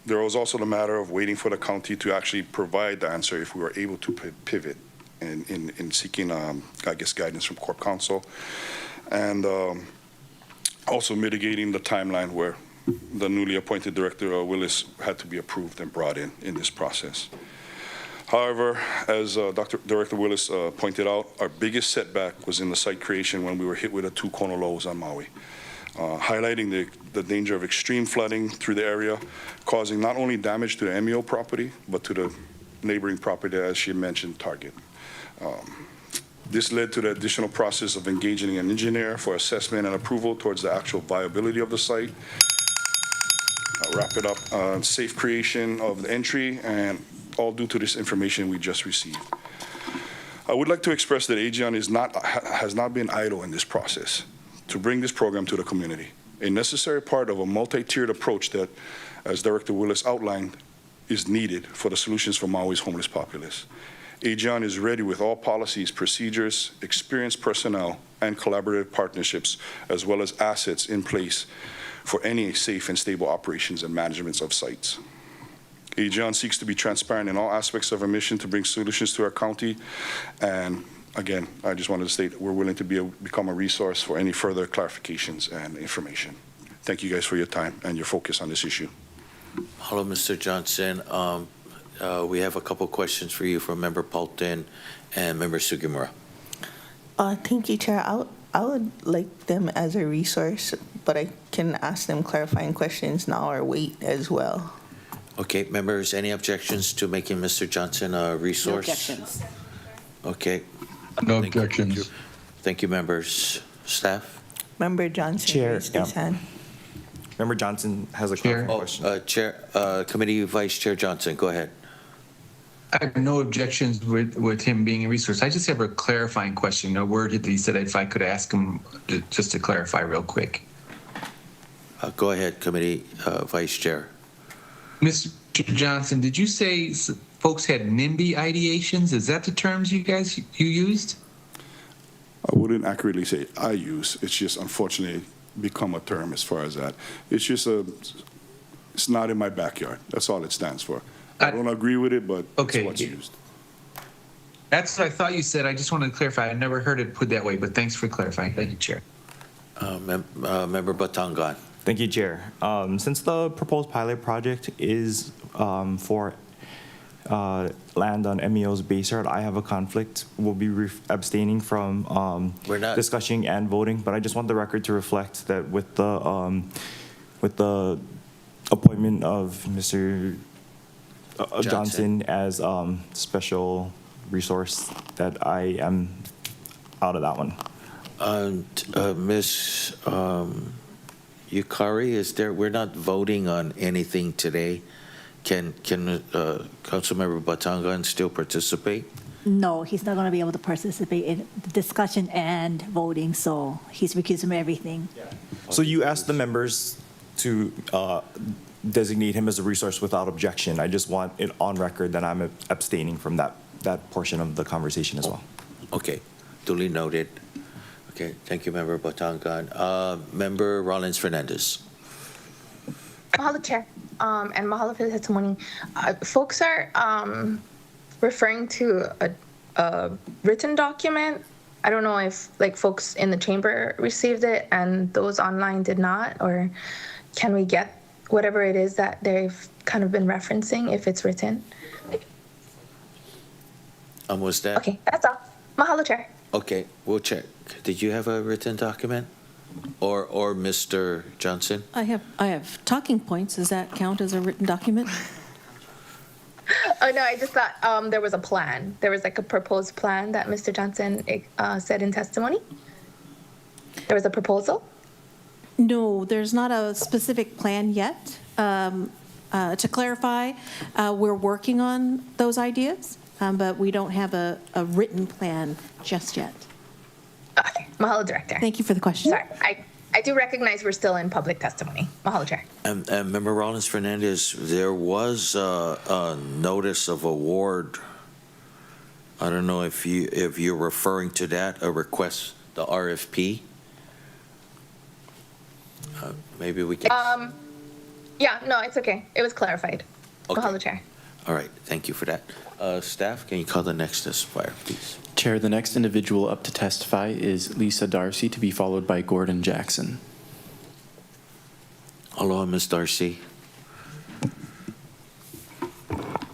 There was also the matter of waiting for the county to actually provide the answer if we were able to pivot in seeking, guidance from Corp Counsel, and also mitigating the timeline where the newly appointed Director Willis had to be approved and brought in this process. However, as Director Willis pointed out, our biggest setback was in the site creation when we were hit with a 2 kona lows on Maui, highlighting the danger of extreme flooding through the area, causing not only damage to the MEO property, but to the neighboring property, as she mentioned, Target. This led to the additional process of engaging an engineer for assessment and approval towards the actual viability of the site. Wrap it up, safe creation of the entry, and all due to this information we just received. I would like to express that Aegeon has not been idle in this process to bring this program to the community, a necessary part of a multi-tiered approach that, as Director Willis outlined, is needed for the solutions for Maui's homeless populace. Aegeon is ready with all policies, procedures, experienced personnel, and collaborative partnerships, as well as assets in place for any safe and stable operations and management of sites. Aegeon seeks to be transparent in all aspects of our mission to bring solutions to our county. And again, I just wanted to state that we're willing to become a resource for any further clarifications and information. Thank you guys for your time and your focus on this issue. Hello, Mr. Johnson. We have a couple questions for you from Member Paulton and Member Sugimura. Thank you, Chair. I would like them as a resource, but I can ask them clarifying questions now or wait as well. Okay, members, any objections to making Mr. Johnson a No resource? objections. Okay. No Thank you. objections. Thank you, members. Staff? Member Johnson Chair, raised his hand. Member Johnson has a Chair. question. Chair, Committee Vice Chair Johnson, go ahead. I have no objections with him being a resource. I just have a clarifying question. A word that he said if I could ask him just to clarify real quick. Go ahead, Committee Vice Chair. Mr. Johnson, did you say folks had NIMBY ideations? Is that the terms you used? I wouldn't accurately say I use. It's just unfortunately become a term as far as that. It's just it's not in my backyard. That's all it stands for. I don't agree with it, but Okay. it's what's used. That's what I thought you said. I just wanted to clarify. I never heard it put that way, but thanks for clarifying. Thank you, Chair. Member Batangan. Thank you, Chair. Since the proposed pilot project is for land on MEO's base yard, I have a conflict. We'll be abstaining from We're not- discussing and voting, but I just want the record to reflect that with the appointment of Mr. Johnson as special resource, that I am out of that one. Ms. Yukari, we're not voting on anything today. Can Councilmember Batangan still participate? No, he's not going to be able to participate in the discussion and voting, so he's recused from everything. So you asked the members to designate him as a resource without objection. I just want it on record that I'm abstaining from that portion of the conversation as well. Okay, duly noted. Okay, thank you, Member Batangan. Member Rollins Fernandez. Mahalo, Chair, and mahalo for the testimony. Folks are referring to a written document. I don't know if folks in the chamber received it and those online did not, or can we get whatever it is that they've kind of been referencing if it's written? Was that? Okay, that's all. Mahalo, Chair. Okay, we'll check. Did you have a written document? Or Mr. Johnson? I have talking points. Does that count as a written document? Oh, no, I just thought there was a plan. There was a proposed plan that Mr. Johnson said in testimony. There was a proposal? No, there's not a specific plan yet. To clarify, we're working on those ideas, but we don't have a written plan just yet. Okay, mahalo, Director. Thank you for the question. Sorry, I do recognize we're still in public testimony. Mahalo, Chair. And Member Rollins Fernandez, there was a notice of award. I don't know if you're referring to that, a request, the RFP. Maybe we can. Yeah, no, it's okay. It was clarified. Okay. Mahalo, Chair. All right, thank you for that. Staff, can you call the next testifier, please? Chair, the next individual up to testify is Lisa Darcy, to be followed by Gordon Jackson. Aloha, Ms. Darcy.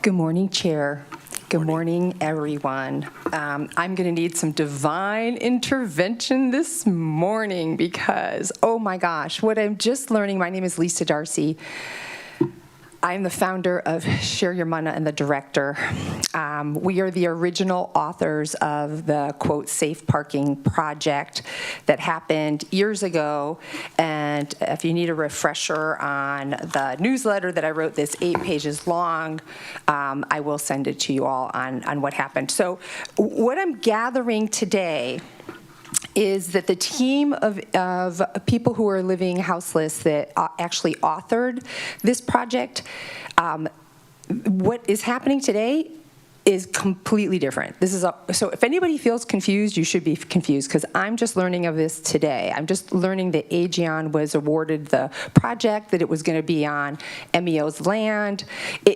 Good morning, Chair. Good morning, everyone. I'm going to need some divine intervention this morning because, oh my gosh, what I'm just learning, my name is Lisa Darcy. I'm the founder of Share Your Mana and the director. We are the original authors of the, quote, safe parking project that happened years ago. And if you need a refresher on the newsletter that I wrote, this 8 pages long, I will send it to you all on what happened. So what I'm gathering today is that the team of people who are living houseless that actually authored this project, what is happening today is completely different. This is so if anybody feels confused, you should be confused because I'm just learning of this today. I'm just learning that Aegeon was awarded the project, that it was going to be on MEO's land.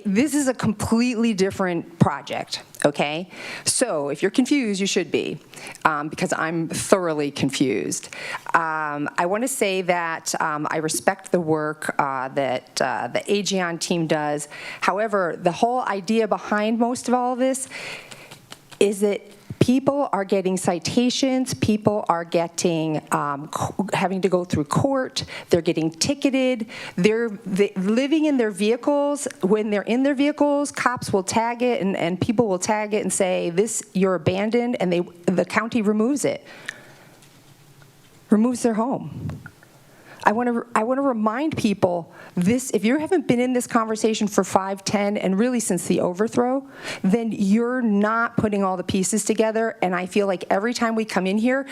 This is a completely different project, okay? So if you're confused, you should be because I'm thoroughly confused. I want to say that I respect the work that the Aegeon team does. However, the whole idea behind most of all of this is that People are getting citations. People are getting, having to go through court. They're getting ticketed. They're living in their vehicles. When they're in their vehicles, cops will tag it and people will tag it and say, "This, you're abandoned," and the county removes it, removes their home. I want to remind people this: if you haven't been in this conversation for 5, 10, and really since the overthrow, then you're not putting all the pieces together. And I feel like every time we come in here,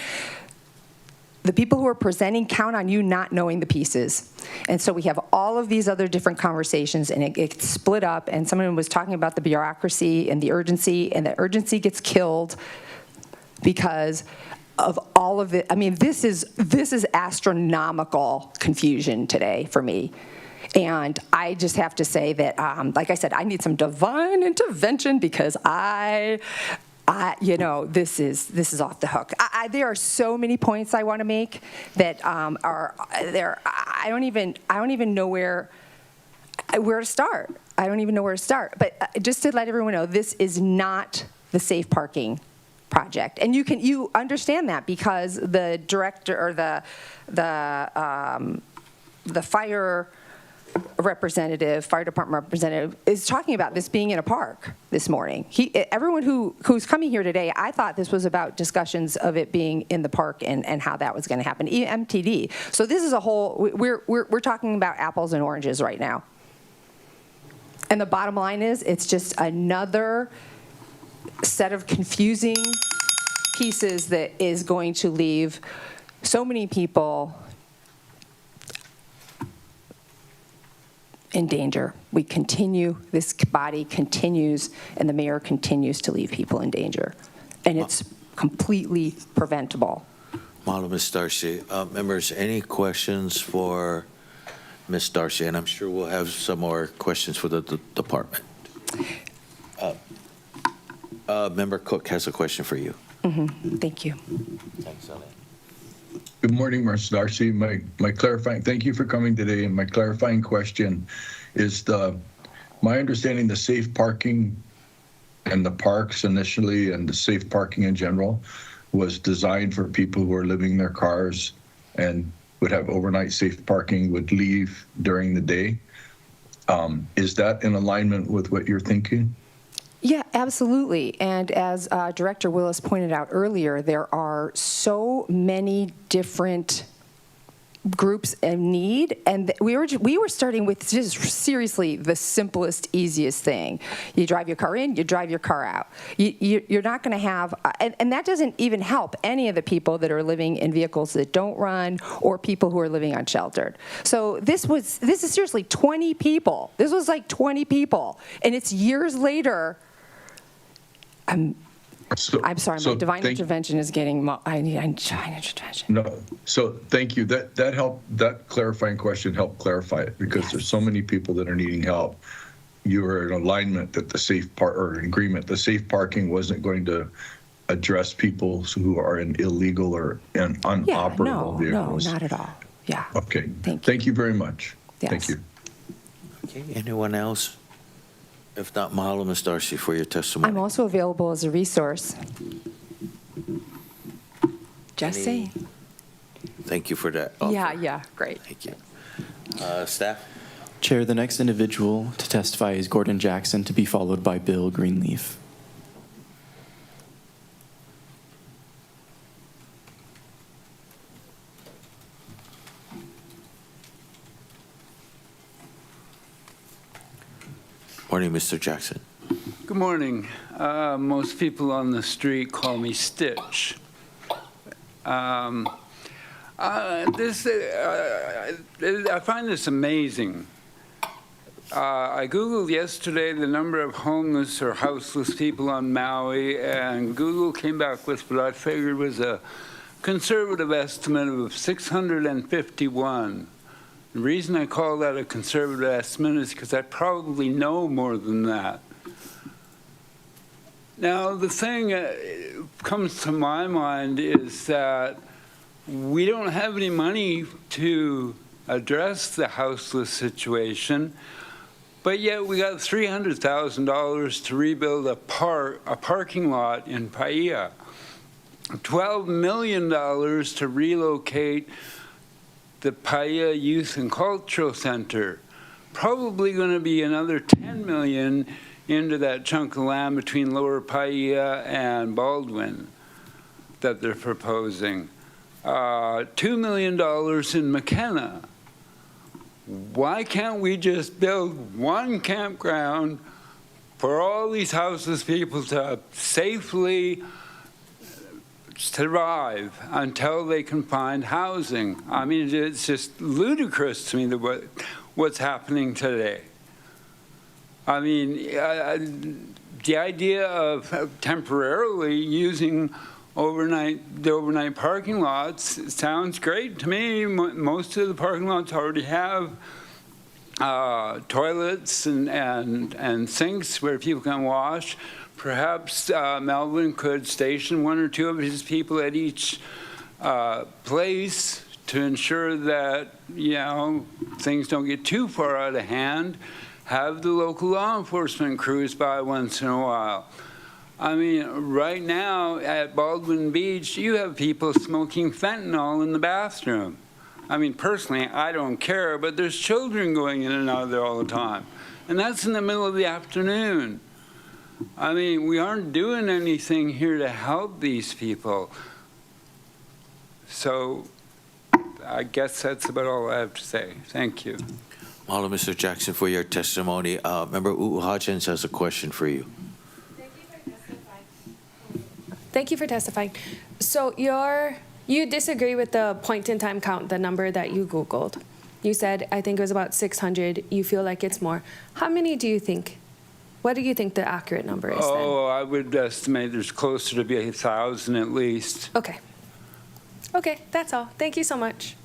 the people who are presenting count on you not knowing the pieces. And so we have all of these other different conversations, and it gets split up. And someone was talking about the bureaucracy and the urgency gets killed because of all of it. I mean, this is astronomical confusion today for me. And I just have to say that, like I said, I need some divine intervention because this is off the hook. There are so many points I want to make that are there. I don't even know where to start. I don't even know where to start. But just to let everyone know, this is not the safe parking project, and you understand that because the director or the fire department representative is talking about this being in a park this morning. Everyone who's coming here today, I thought this was about discussions of it being in the park and how that was going to happen. MTD. So this is a whole. We're talking about apples and oranges right now. And the bottom line is, it's just another set of confusing pieces that is going to leave so many people in danger. This body continues, and the mayor continues to leave people in danger. And it's completely preventable. Mahalo, Ms. Darcy. Members, any questions for Ms. Darcy? And I'm sure we'll have some more questions for the department. Member Cook has a question for you. Thank you. Thanks, Ale. Good morning, Ms. Darcy. My clarifying, thank you for coming today. And my clarifying question is my understanding the safe parking and the parks initially and the safe parking in general was designed for people who are living in their cars and would have overnight safe parking, would leave during the day. Is that in alignment with what you're thinking? Yeah, absolutely. And as Director Willis pointed out earlier, there are so many different groups in need, and we were starting with just seriously the simplest, easiest thing. You drive your car in, you drive your car out. You're not going to have, and that doesn't even help any of the people that are living in vehicles that don't run or people who are living unsheltered. So this is seriously 20 people. This was like 20 people, and it's years later. I'm sorry, my divine intervention is getting. I need divine intervention. No, so thank you. That helped. That clarifying question helped clarify it because there's so many people that are needing help. You were in alignment that the safe parking wasn't going to address people who are in illegal or in unoperable vehicles. No, not at all. Yeah. Okay. Thank you very much. Yes. Thank you. Okay. Anyone else? If not, mahalo, Ms. Darcy, for your testimony. I'm also available as a resource. Just saying. Thank you for that offer. Yeah, great. Thank you. Staff? Chair, the next individual to testify is Gordon Jackson, to be followed by Bill Greenleaf. Morning, Mr. Jackson. Good morning. Most people on the street call me Stitch. I find this amazing. I Googled yesterday the number of homeless or houseless people on Maui, and Google came back with what I figured was a conservative estimate of 651. The reason I call that a conservative estimate is because I probably know more than that. Now, the thing that comes to my mind is that we don't have any money to address the houseless situation. But yet we got $300,000 to rebuild a parking lot in Paia, $12 million to relocate the Paia Youth and Cultural Center, probably going to be another $10 million into that chunk of land between Lower Paia and Baldwin that they're proposing. $2 million in McKenna. Why can't we just build one campground for all these houseless people to safely survive until they can find housing? I mean, it's just ludicrous to me that what's happening today. I mean, the idea of temporarily using the overnight parking lots sounds great to me. Most of the parking lots already have toilets and sinks where people can wash. Perhaps Melvin could station one or two of his people at each place to ensure that, you know, things don't get too far out of hand. Have the local law enforcement crews by once in a while. I mean, right now at Baldwin Beach, you have people smoking fentanyl in the bathroom. I mean, personally, I don't care, but there's children going in and out of there all the time. And that's in the middle of the afternoon. I mean, we aren't doing anything here to help these people. So I guess that's about all I have to say. Thank you. Mahalo, Mr. Jackson, for your testimony. Member Hodgins has a question for you. Thank you for testifying. So you disagree with the point-in-time count, the number that you Googled. You said, I think it was about 600. You feel like it's more. How many do you think? What do you think the accurate number is then? Oh, I would estimate there's closer to be 1,000 at least. Okay. Okay, that's all. Thank you so much.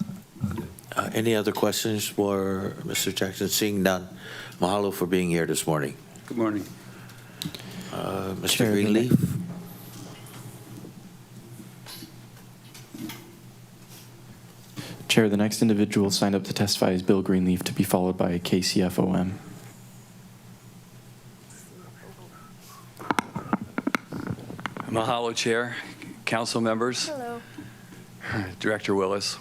Any other questions for Mr. Jackson? Seeing none, mahalo for being here this morning. Good morning. Mr. Greenleaf? Chair, the next individual signed up to testify is Bill Greenleaf, to be followed by KCFOM. Mahalo, Chair, council members. Hello. Director Willis.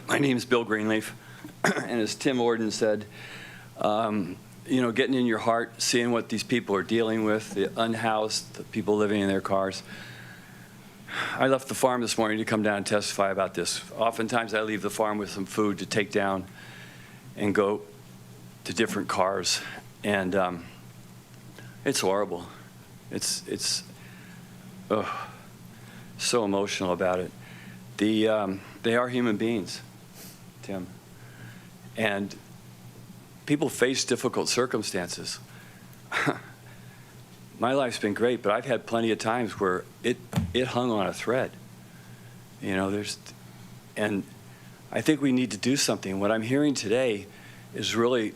My name is Bill Greenleaf, and as Tim Orden said, you know, getting in your heart, seeing what these people are dealing with, the unhoused, the people living in their cars. I left the farm this morning to come down and testify about this. Oftentimes I leave the farm with some food to take down and go to different cars, and it's horrible. It's so emotional about it. They are human beings, Tim, and people face difficult circumstances. My life's been great, but I've had plenty of times where it hung on a thread. You know, and I think we need to do something. What I'm hearing today is really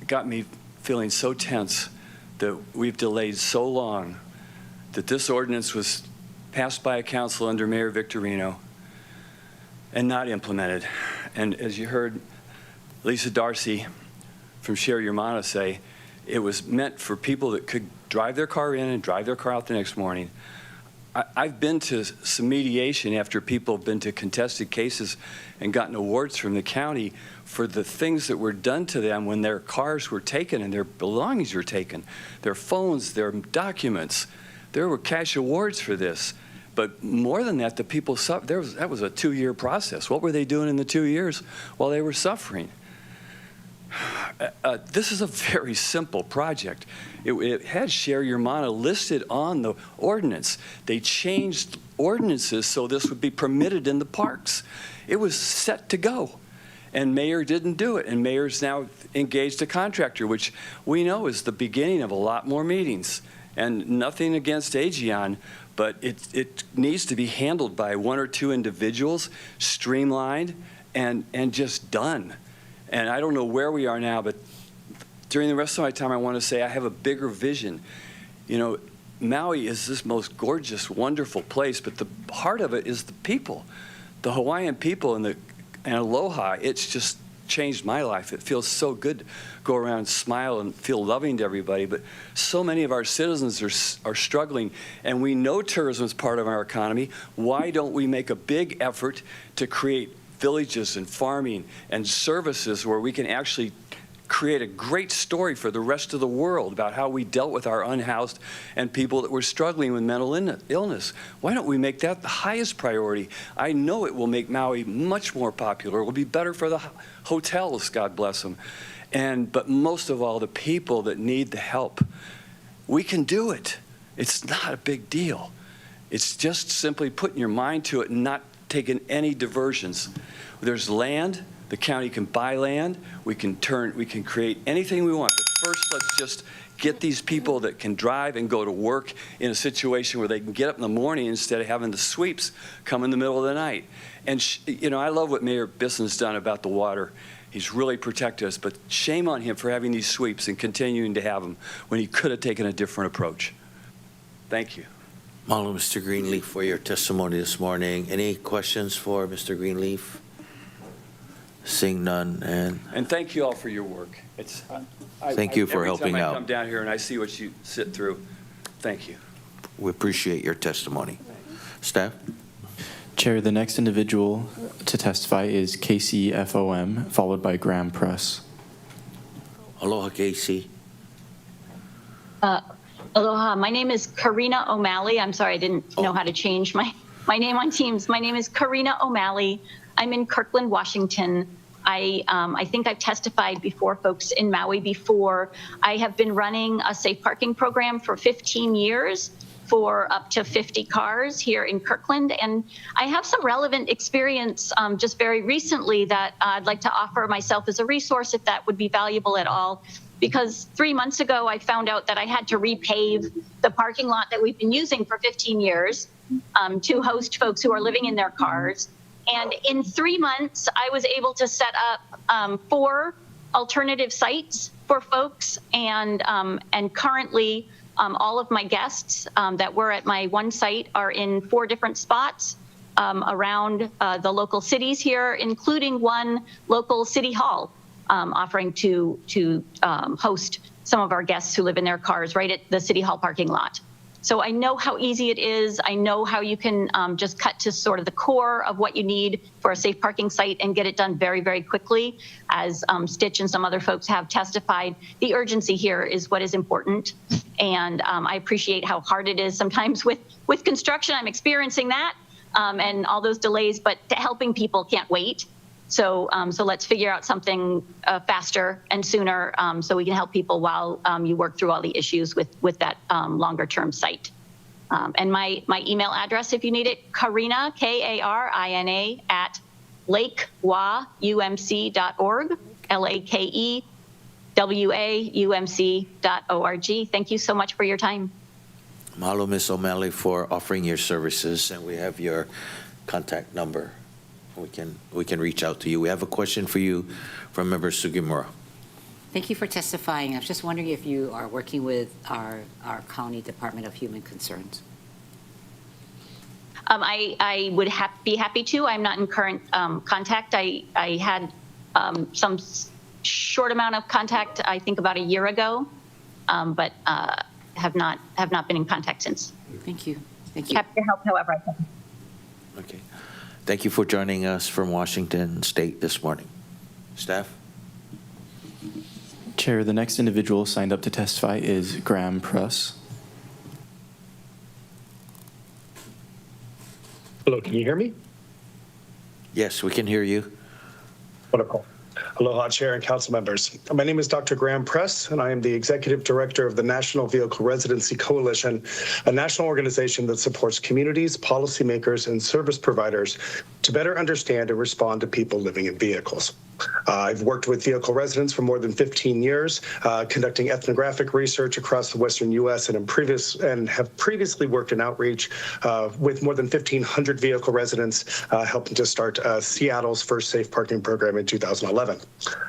got me feeling so tense that we've delayed so long, that this ordinance was passed by a council under Mayor Victorino and not implemented. And as you heard Lisa Darcy from Share Your Mana say, it was meant for people that could drive their car in and drive their car out the next morning. I've been to some mediation after people have been to contested cases and gotten awards from the county for the things that were done to them when their cars were taken and their belongings were taken, their phones, their documents. There were cash awards for this. But more than that, the people suffered. That was a 2-year process. What were they doing in the 2 years while they were suffering? This is a very simple project. It had Share Your Mana listed on the ordinance. They changed ordinances so this would be permitted in the parks. It was set to go, and Mayor didn't do it, and Mayor's now engaged a contractor, which we know is the beginning of a lot more meetings. And nothing against Aegeon, but it needs to be handled by 1 or 2 individuals, streamlined, and just done. And I don't know where we are now, but during the rest of my time, I want to say I have a bigger vision. You know, Maui is this most gorgeous, wonderful place, but the heart of it is the people, the Hawaiian people and aloha. It's just changed my life. It feels so good to go around and smile and feel loving to everybody. But so many of our citizens are struggling, and we know tourism is part of our economy. Why don't we make a big effort to create villages and farming and services where we can actually create a great story for the rest of the world about how we dealt with our unhoused and people that were struggling with mental illness? Why don't we make that the highest priority? I know it will make Maui much more popular. It will be better for the hotels, God bless them. But most of all, the people that need the help. We can do it. It's not a big deal. It's just simply putting your mind to it and not taking any diversions. There's land. The county can buy land. We can create anything we want. But first, let's just get these people that can drive and go to work in a situation where they can get up in the morning instead of having the sweeps come in the middle of the night. And, I love what Mayor Bisson's done about the water. He's really protected us, but shame on him for having these sweeps and continuing to have them when he could have taken a different approach. Thank you. Mahalo, Mr. Greenleaf, for your testimony this morning. Any questions for Mr. Greenleaf? Seeing none, and thank you all for your work. Thank you for helping every time out. I come down here and I see what you sit through. Thank you. We appreciate your testimony. Staff? Chair, the next individual to testify is KCFOM, followed by Graham Press. Aloha, Casey. Aloha. My name is Karina O'Malley. I'm sorry, I didn't know how to change my name on Teams. My name is Karina O'Malley. I'm in Kirkland, Washington. I think I've testified before folks in Maui before. I have been running a safe parking program for 15 years for up to 50 cars here in Kirkland. And I have some relevant experience just very recently that I'd like to offer myself as a resource if that would be valuable at all. Because 3 months ago, I found out that I had to repave the parking lot that we've been using for 15 years to host folks who are living in their cars. And in 3 months, I was able to set up 4 alternative sites for folks. And currently, all of my guests that were at my one site are in 4 different spots around the local cities here, including one local city hall offering to host some of our guests who live in their cars right at the city hall parking lot. So I know how easy it is. I know how you can just cut to sort of the core of what you need for a safe parking site and get it done very, very quickly. As Stitch and some other folks have testified, the urgency here is what is important. And I appreciate how hard it is sometimes with construction. I'm experiencing that and all those delays, but helping people can't wait. So let's figure out something faster and sooner so we can help people while you work through all the issues with that longer term site. And my email address, if you need it, Karina, Karina, at lakewaumc.org, LAKEWAUMC.org. Thank you so much for your time. Mahalo, Ms. O'Malley, for offering your services, and we have your contact number. We can reach out to you. We have a question for you from Member Sugimura. Thank you for testifying. I was just wondering if you are working with our County Department of Human Concerns. I would be happy to. I'm not in current contact. I had some short amount of contact, I think about a year ago, but have not been in contact since. Thank you. Thank you. Happy to help however I can. Okay. Thank you for joining us from Washington State this morning. Staff? Chair, the next individual signed up to testify is Graham Press. Hello, can you hear me? Yes, we can hear you. Wonderful. Aloha, Chair and Council members. My name is Dr. Graham Press, and I am the Executive Director of the National Vehicle Residency Coalition, a national organization that supports communities, policymakers, and service providers to better understand and respond to people living in vehicles. I've worked with vehicle residents for more than 15 years, conducting ethnographic research across the Western U.S. and have previously worked in outreach with more than 1,500 vehicle residents, helping to start Seattle's first safe parking program in 2011.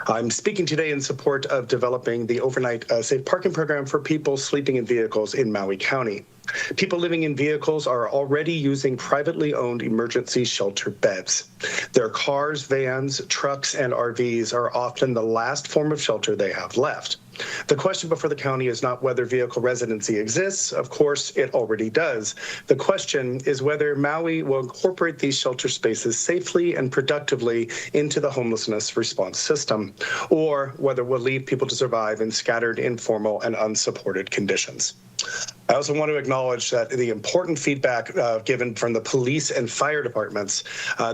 I'm speaking today in support of developing the overnight safe parking program for people sleeping in vehicles in Maui County. People living in vehicles are already using privately owned emergency shelter beds. Their cars, vans, trucks, and RVs are often the last form of shelter they have left. The question before the county is not whether vehicle residency exists. Of course, it already does. The question is whether Maui will incorporate these shelter spaces safely and productively into the homelessness response system, or whether it will leave people to survive in scattered, informal, and unsupported conditions. I also want to acknowledge that the important feedback given from the police and fire departments,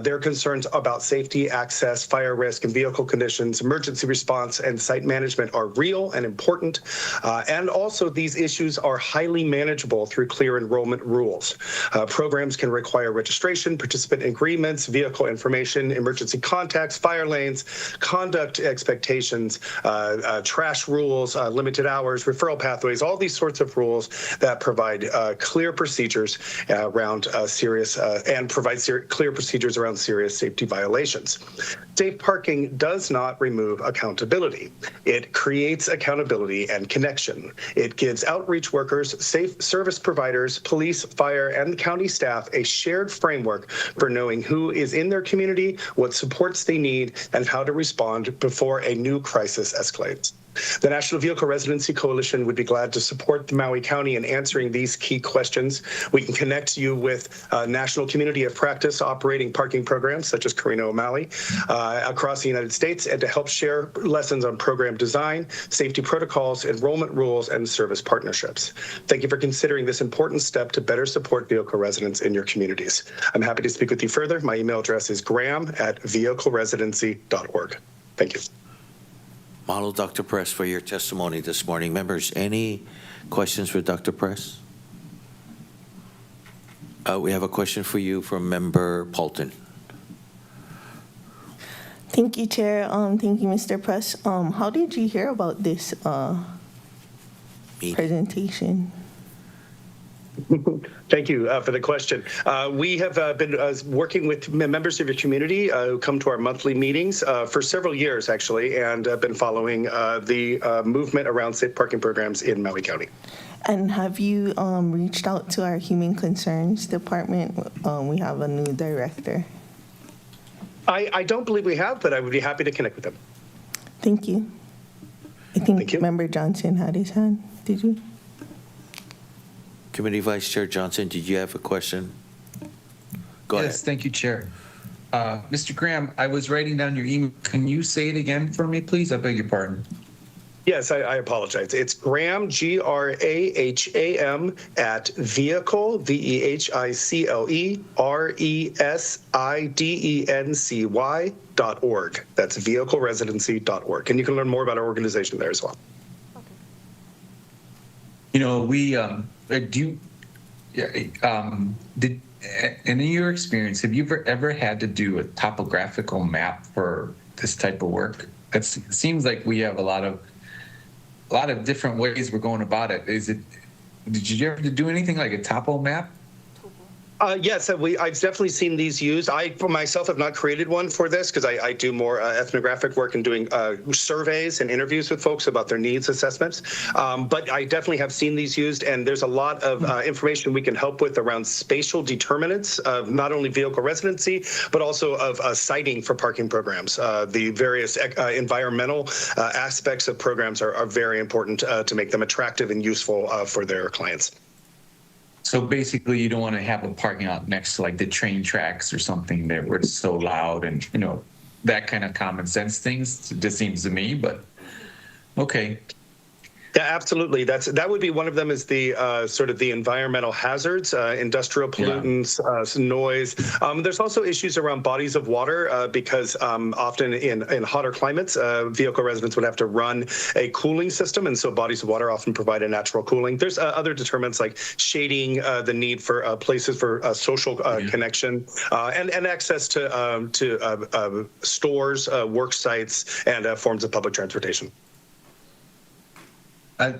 their concerns about safety, access, fire risk, and vehicle conditions, emergency response, and site management are real and important. And also these issues are highly manageable through clear enrollment rules. Programs can require registration, participant agreements, vehicle information, emergency contacts, fire lanes, conduct expectations, trash rules, limited hours, referral pathways, all these sorts of rules that provide clear procedures around clear procedures around serious safety violations. Safe parking does not remove accountability. It creates accountability and connection. It gives outreach workers, safe service providers, police, fire, and county staff a shared framework for knowing who is in their community, what supports they need, and how to respond before a new crisis escalates. The National Vehicle Residency Coalition would be glad to support Maui County in answering these key questions. We can connect you with national community of practice operating parking programs such as Karina O'Malley across the United States, and to help share lessons on program design, safety protocols, enrollment rules, and service partnerships. Thank you for considering this important step to better support vehicle residents in your communities. I'm happy to speak with you further. My email address is graham@vehicleresidency.org. Thank you. Mahalo, Dr. Press, for your testimony this morning. Members, any questions for Dr. Press? We have a question for you from Member Paulton. Thank you, Chair. Thank you, Mr. Press. How did you hear about this presentation? Thank you for the question. We have been working with members of your community who come to our monthly meetings for several years, actually, and been following the movement around safe parking programs in Maui County. And have you reached out to our Human Concerns Department? We have a new director. I don't believe we have, but I would be happy to connect with them. Thank you. I think Member Johnson had his hand. Did you? Committee Vice Chair Johnson, did you have a question? Go ahead. Yes, thank you, Chair. Mr. Graham, I was writing down your email. Can you say it again for me, please? I beg your pardon. Yes, I apologize. It's Graham, Graham, at vehicle, VEHICLERESIDENCY.org. That's vehicleresidency.org. And you can learn more about our organization there as well. You know, we in your experience, have you ever had to do a topographical map for this type of work? It seems like we have a lot of different ways we're going about it. Did you ever do anything like a topo map? Yes, I've definitely seen these used. I, for myself, have not created one for this because I do more ethnographic work and doing surveys and interviews with folks about their needs assessments. But I definitely have seen these used, and there's a lot of information we can help with around spatial determinants of not only vehicle residency, but also of siting for parking programs. The various environmental aspects of programs are very important to make them attractive and useful for their clients. So basically, you don't want to have a parking lot next to like the train tracks or something that where it's so loud and, you know, that kind of common sense things. It just seems to me, but okay. Yeah, absolutely. That would be one of them is the sort of the environmental hazards, industrial pollutants, noise. There's also issues around bodies of water because often in hotter climates, vehicle residents would have to run a cooling system. And so bodies of water often provide a natural cooling. There's other determinants like shading, the need for places for social connection and access to stores, work sites, and forms of public transportation. I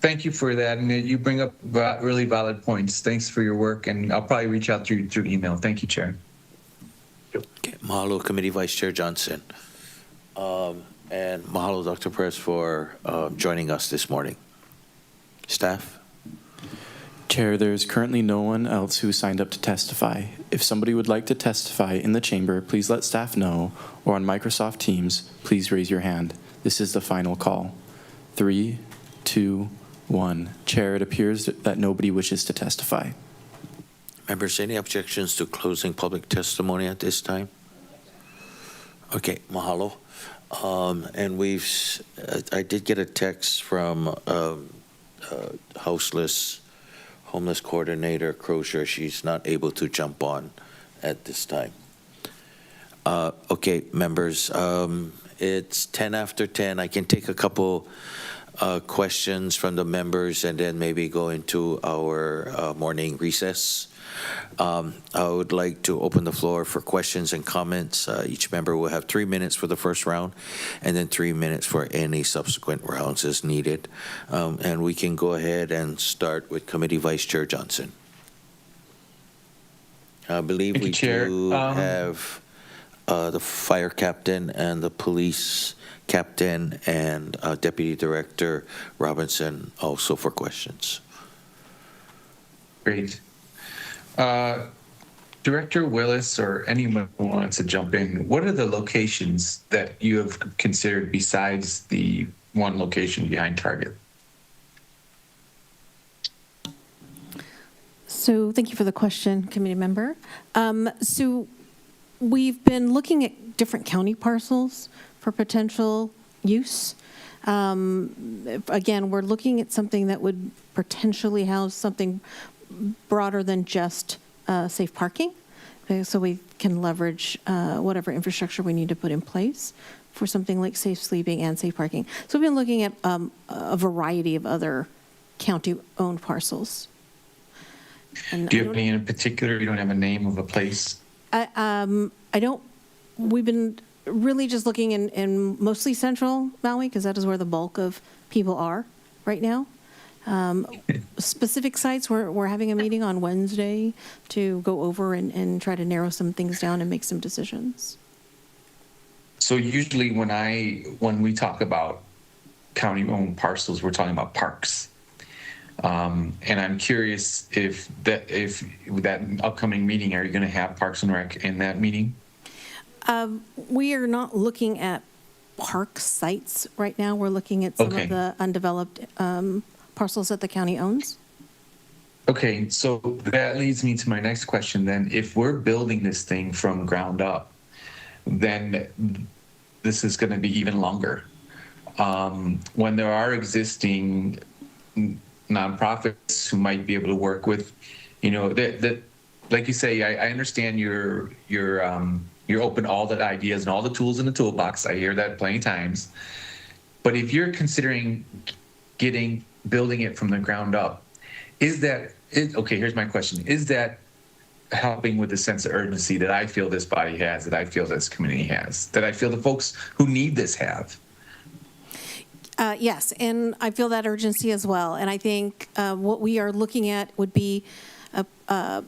thank you for that, and you bring up really valid points. Thanks for your work, and I'll probably reach out to you through email. Thank you, Chair. Okay. Mahalo, Committee Vice Chair Johnson. And mahalo, Dr. Press, for joining us this morning. Staff? Chair, there's currently no one else who signed up to testify. If somebody would like to testify in the chamber, please let staff know, or on Microsoft Teams, please raise your hand. This is the final call. 3, 2, 1. Chair, it appears that nobody wishes to testify. Members, any objections to closing public testimony at this time? Okay, mahalo. And I did get a text from homeless coordinator Crozier. She's not able to jump on at this time. Okay, members, it's 10 after 10. I can take a couple questions from the members and then maybe go into our morning recess. I would like to open the floor for questions and comments. Each member will have 3 minutes for the first round and then 3 minutes for any subsequent rounds as needed. And we can go ahead and start with Committee Vice Chair Johnson. I believe we do have the fire captain and the police captain and Deputy Director Robinson also for questions. Great. Director Willis or anyone who wants to jump in, what are the locations that you have considered besides the one location behind Target? So thank you for the question, committee member. So we've been looking at different county parcels for potential use. Again, we're looking at something that would potentially house something broader than just safe parking, so we can leverage whatever infrastructure we need to put in place for something like safe sleeping and safe parking. So we've been looking at a variety of other county-owned parcels. And do you have any in particular? You don't have a name of a place? I don't. We've been really just looking in mostly central Maui because that is where the bulk of people are right now. Specific sites, we're having a meeting on Wednesday to go over and try to narrow some things down and make some decisions. So usually when we talk about county-owned parcels, we're talking about parks. And I'm curious if that upcoming meeting, are you going to have Parks and Rec in that meeting? We are not looking at park sites right now. We're looking at some of the undeveloped parcels that the county owns. Okay, so that leads me to my next question then. If we're building this thing from ground up, then this is going to be even longer. When there are existing nonprofits who might be able to work with, that like you say, I understand you're open to all the ideas and all the tools in the toolbox. I hear that plenty of times. But if you're considering building it from the ground up, okay, here's my question. Is that helping with the sense of urgency that I feel this body has, that I feel this community has, that I feel the folks who need this have? Yes, and I feel that urgency as well. And I think what we are looking at would be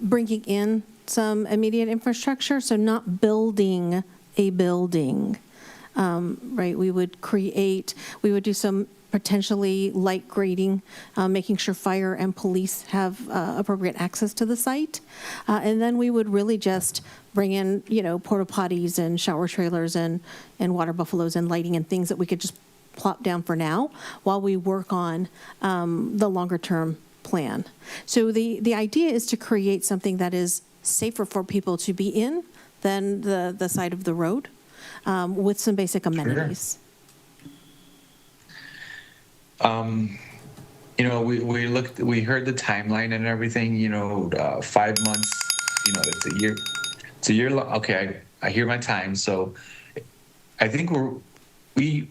bringing in some immediate infrastructure, so not building a building, right? We would do some potentially light grading, making sure fire and police have appropriate access to the site. And then we would really just bring in, porta potties and shower trailers and water buffaloes and lighting and things that we could just plop down for now while we work on the longer term plan. So the idea is to create something that is safer for people to be in than the side of the road with some basic amenities. We heard the timeline and everything, 5 months, it's a year. It's a year long. Okay, I hear my time. So I think we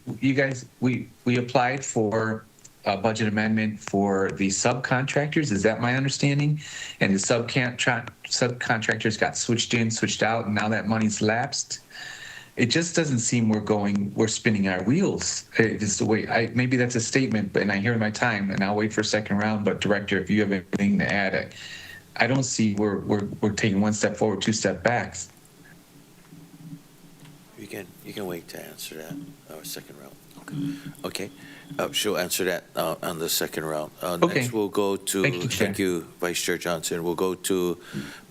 applied for a budget amendment for the subcontractors. Is that my understanding? And the subcontractors got switched in, switched out, and now that money's lapsed. It just doesn't seem we're spinning our wheels. It's the way maybe that's a statement, and I hear my time, and I'll wait for a second round. But Director, if you have anything to add, I don't see we're taking one step forward, 2 steps back. You can wait to answer that second round. Okay. She'll answer that on the second round. Okay. Next, we'll go to, Thank you, Chair. thank you, Vice Chair Johnson. We'll go to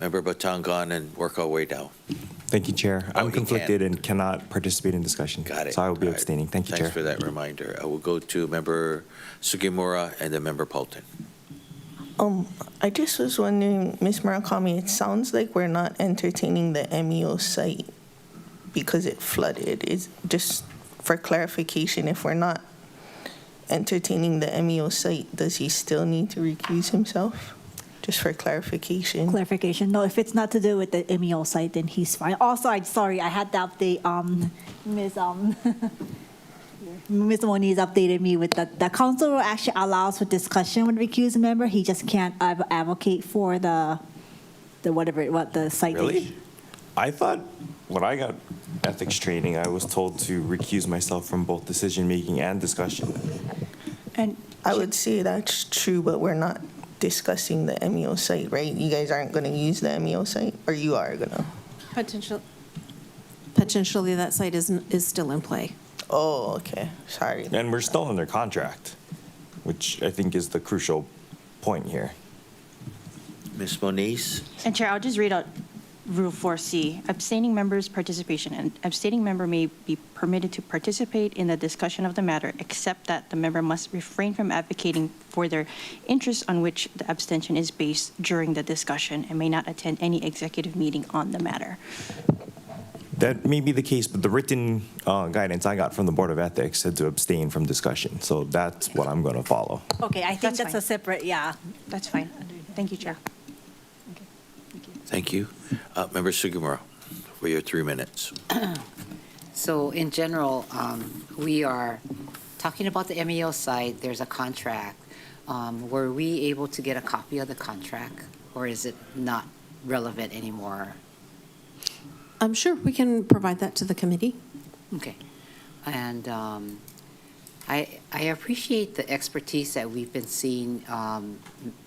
Member Batangan and work our way down. Thank you, Chair. Oh, I'm he conflicted and cannot participate in discussion. Got it. So I will be All right. abstaining. Thank you, Chair. Thanks for that reminder. I will go to Member Sugimura and then Member Paulton. I just was wondering, Ms. Murakami, it sounds like we're not entertaining the MEO site because it flooded. Is just for clarification, if we're not entertaining the MEO site, does he still need to recuse himself? Just for clarification. Clarification. No, if it's not to do with the MEO site, then he's fine. Also, I'm sorry, I had to update Ms. Moniz updated me with the council actually allows for discussion with recused member. He just can't advocate for the site. Really? I thought when I got ethics training, I was told to recuse myself from both decision-making and discussion. And I would say that's true, but we're not discussing the MEO site, right? You guys aren't going to use the MEO site, or you are going to? Potentially, that site is still in play. Oh, okay. Sorry. And we're still under contract, which I think is the crucial point here. Ms. Moniz? And Chair, I'll just read out Rule 4C. Abstaining members' participation. An abstaining member may be permitted to participate in the discussion of the matter, except that the member must refrain from advocating for their interests on which the abstention is based during the discussion and may not attend any executive meeting on the matter. That may be the case, but the written guidance I got from the Board of Ethics said to abstain from discussion. So that's what I'm going to follow. Okay, I think that's fine. a separate, yeah. That's fine. Thank you, Chair. Thank you. Member Sugimura, for your 3 minutes. So in general, we are talking about the MEO site. There's a contract. Were we able to get a copy of the contract, or is it not relevant anymore? I'm sure we can provide that to the committee. Okay. And I appreciate the expertise that we've been seeing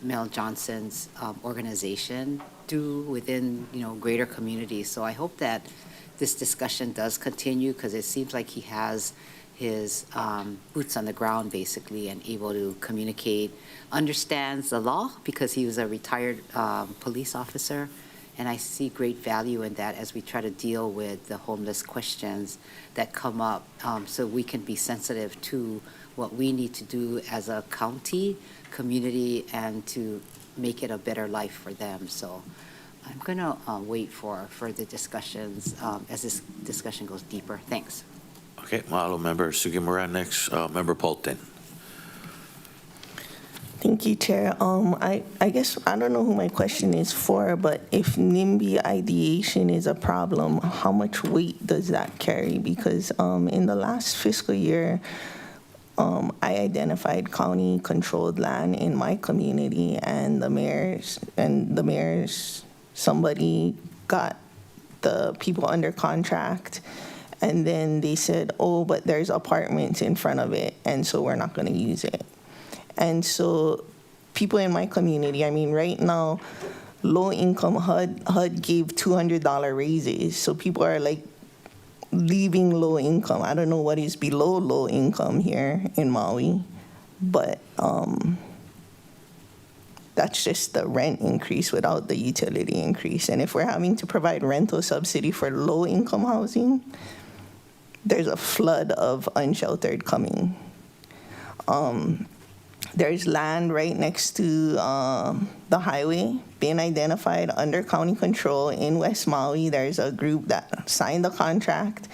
Mel Johnson's organization do within, greater communities. So I hope that this discussion does continue, because it seems like he has his boots on the ground, basically, and able to communicate, understands the law, because he was a retired police officer. And I see great value in that as we try to deal with the homeless questions that come up, so we can be sensitive to what we need to do as a county, community, and to make it a better life for them. So I'm going to wait for further discussions as this discussion goes deeper. Thanks. Okay, Mahalo, Member Sugimura. Next, Member Paulton. Thank you, Chair. I guess I don't know who my question is for, but if NIMBY ideation is a problem, how much weight does that carry? Because in the last fiscal year, I identified county-controlled land in my community, and the mayor's somebody got the people under contract, and then they said, oh, but there's apartments in front of it, and so we're not going to use it. And so people in my community, right now, low-income HUD gave $200 raises. So people are leaving low income. I don't know what is below low income here in Maui, but that's just the rent increase without the utility increase. And if we're having to provide rental subsidy for low-income housing, there's a flood of unsheltered coming. There's land right next to the highway being identified under county control in West Maui. There's a group that signed the contract,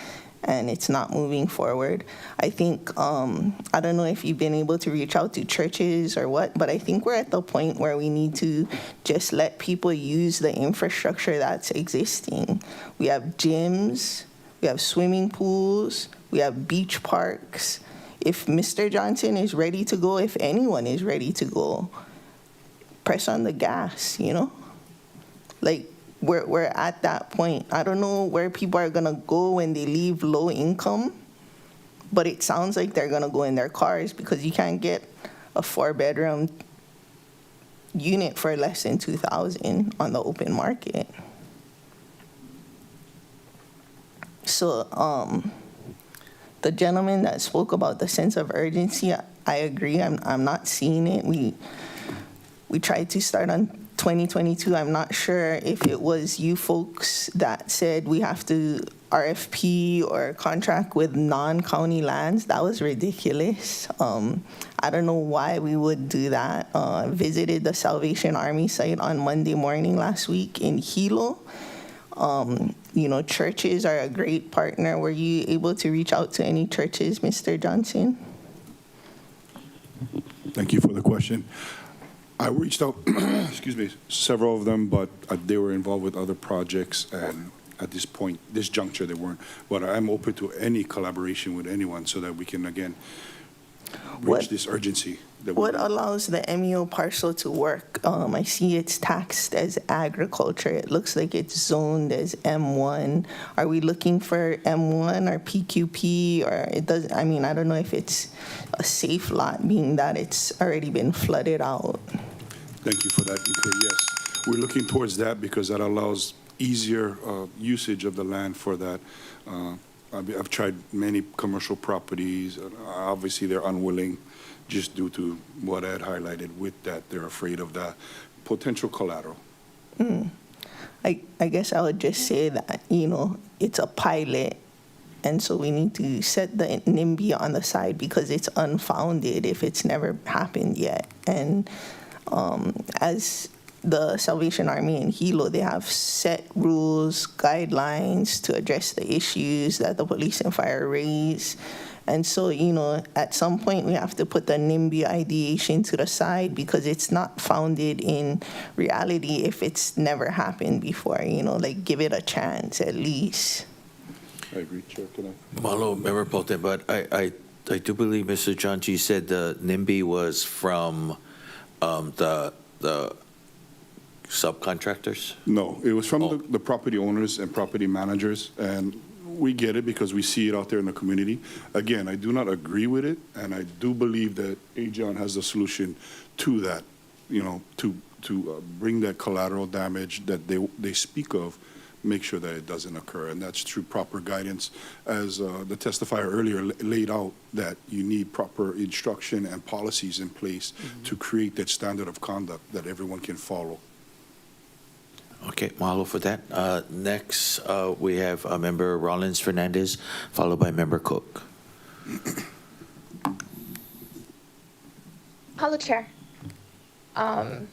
and it's not moving forward. I think, I don't know if you've been able to reach out to churches or what, but I think we're at the point where we need to just let people use the infrastructure that's existing. We have gyms, we have swimming pools, we have beach parks. If Mr. Johnson is ready to go, if anyone is ready to go, press on the gas, We're at that point. I don't know where people are going to go when they leave low income, but it sounds like they're going to go in their cars, because you can't get a 4-bedroom unit for less than $2,000 on the open market. So, the gentleman that spoke about the sense of urgency, I agree. I'm not seeing it. We tried to start on 2022. I'm not sure if it was you folks that said we have to RFP or contract with non-county lands. That was ridiculous. I don't know why we would do that. Visited the Salvation Army site on Monday morning last week in Hilo. Churches are a great partner. Were you able to reach out to any churches, Mr. Johnson? Thank you for the question. I reached out, excuse me, several of them, but they were involved with other projects, and at this point, this juncture, they weren't. But I'm open to any collaboration with anyone so that we can, again, reach this urgency. What allows the MEO parcel to work? I see it's taxed as agriculture. It looks like it's zoned as M1. Are we looking for M1 or PQP, or it does? I mean, I don't know if it's a safe lot, being that it's already been flooded out. Thank you for that, inquiry. Yes, we're looking towards that because that allows easier usage of the land for that. I've tried many commercial properties. Obviously, they're unwilling just due to what Ed highlighted with that. They're afraid of the potential collateral. I guess I would just say that, it's a pilot, and so we need to set the NIMBY on the side because it's unfounded if it's never happened yet. And as the Salvation Army in Hilo, they have set rules, guidelines to address the issues that the police and fire raise. And so, at some point we have to put the NIMBY ideation to the side because it's not founded in reality if it's never happened before, give it a chance at least. I agree, Chair. Can I? Malo, Member Pote, but I do believe Mr. Janji said the NIMBY was from the subcontractors? No, it was from the property owners and property managers, and we get it because we see it out there in the community. Again, I do not agree with it, and I do believe that AJON has the solution to that, to bring that collateral damage that they speak of, make sure that it doesn't occur, and that's through proper guidance. As the testifier earlier laid out, that you need proper instruction and policies in place to create that standard of conduct that everyone can follow. Okay, mahalo for that. Next, we have Member Rollins Fernandez, followed by Member Cook. Hello, Chair. And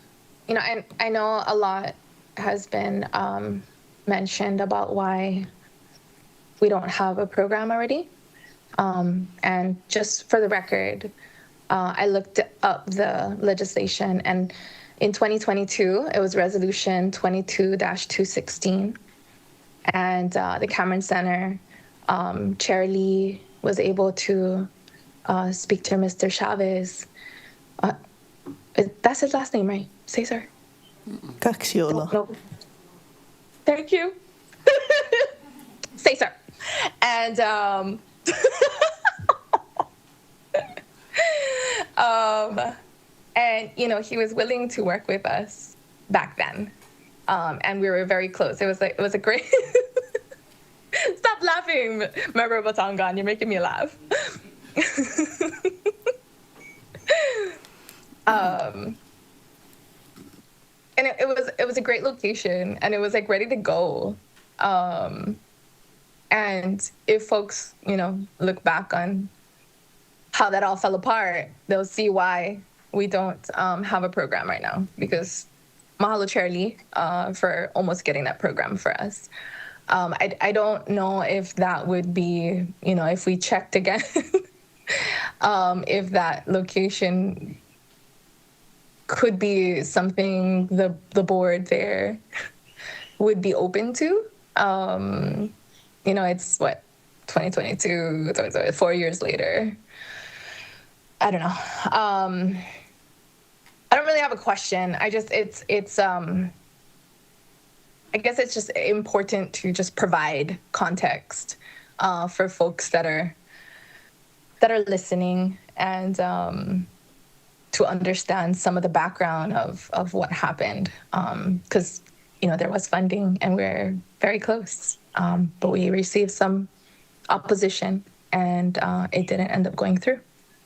I know a lot has been mentioned about why we don't have a program already. And just for the record, I looked up the legislation, and in 2022, it was Resolution 22-216. And the Cameron Center, Chair Lee was able to speak to Mr. Chavez. That's his last name, right? Cesar? Caxiola. No. Thank you. Cesar. And and he was willing to work with us back then, and we were very close. It was a great. Stop laughing, Member Batangan. You're making me laugh. And it was a great location, and it was ready to go. And if folks look back on how that all fell apart, they'll see why we don't have a program right now, because mahalo Chair Lee for almost getting that program for us. I don't know if that would be, if we checked again, if that location could be something the board there would be open to. It's 2022, 4 years later. I don't know. I don't really have a question. I guess it's just important to just provide context for folks that are listening, and to understand some of the background of what happened. Because there was funding and we're very close, but we received some opposition, and it didn't end up going through.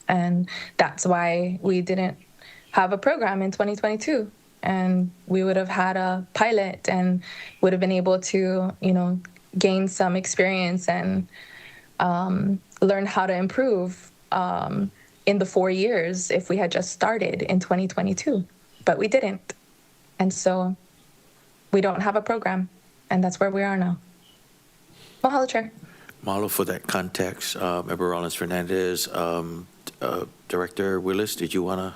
And that's why we didn't have a program in 2022. And we would have had a pilot and would have been able to, gain some experience and learn how to improve in the 4 years if we had just started in 2022. But we didn't. And so we don't have a program. And that's where we are now. Mahalo, Chair. Mahalo for that context. Member Rollins-Fernandez, Director Willis, did you want to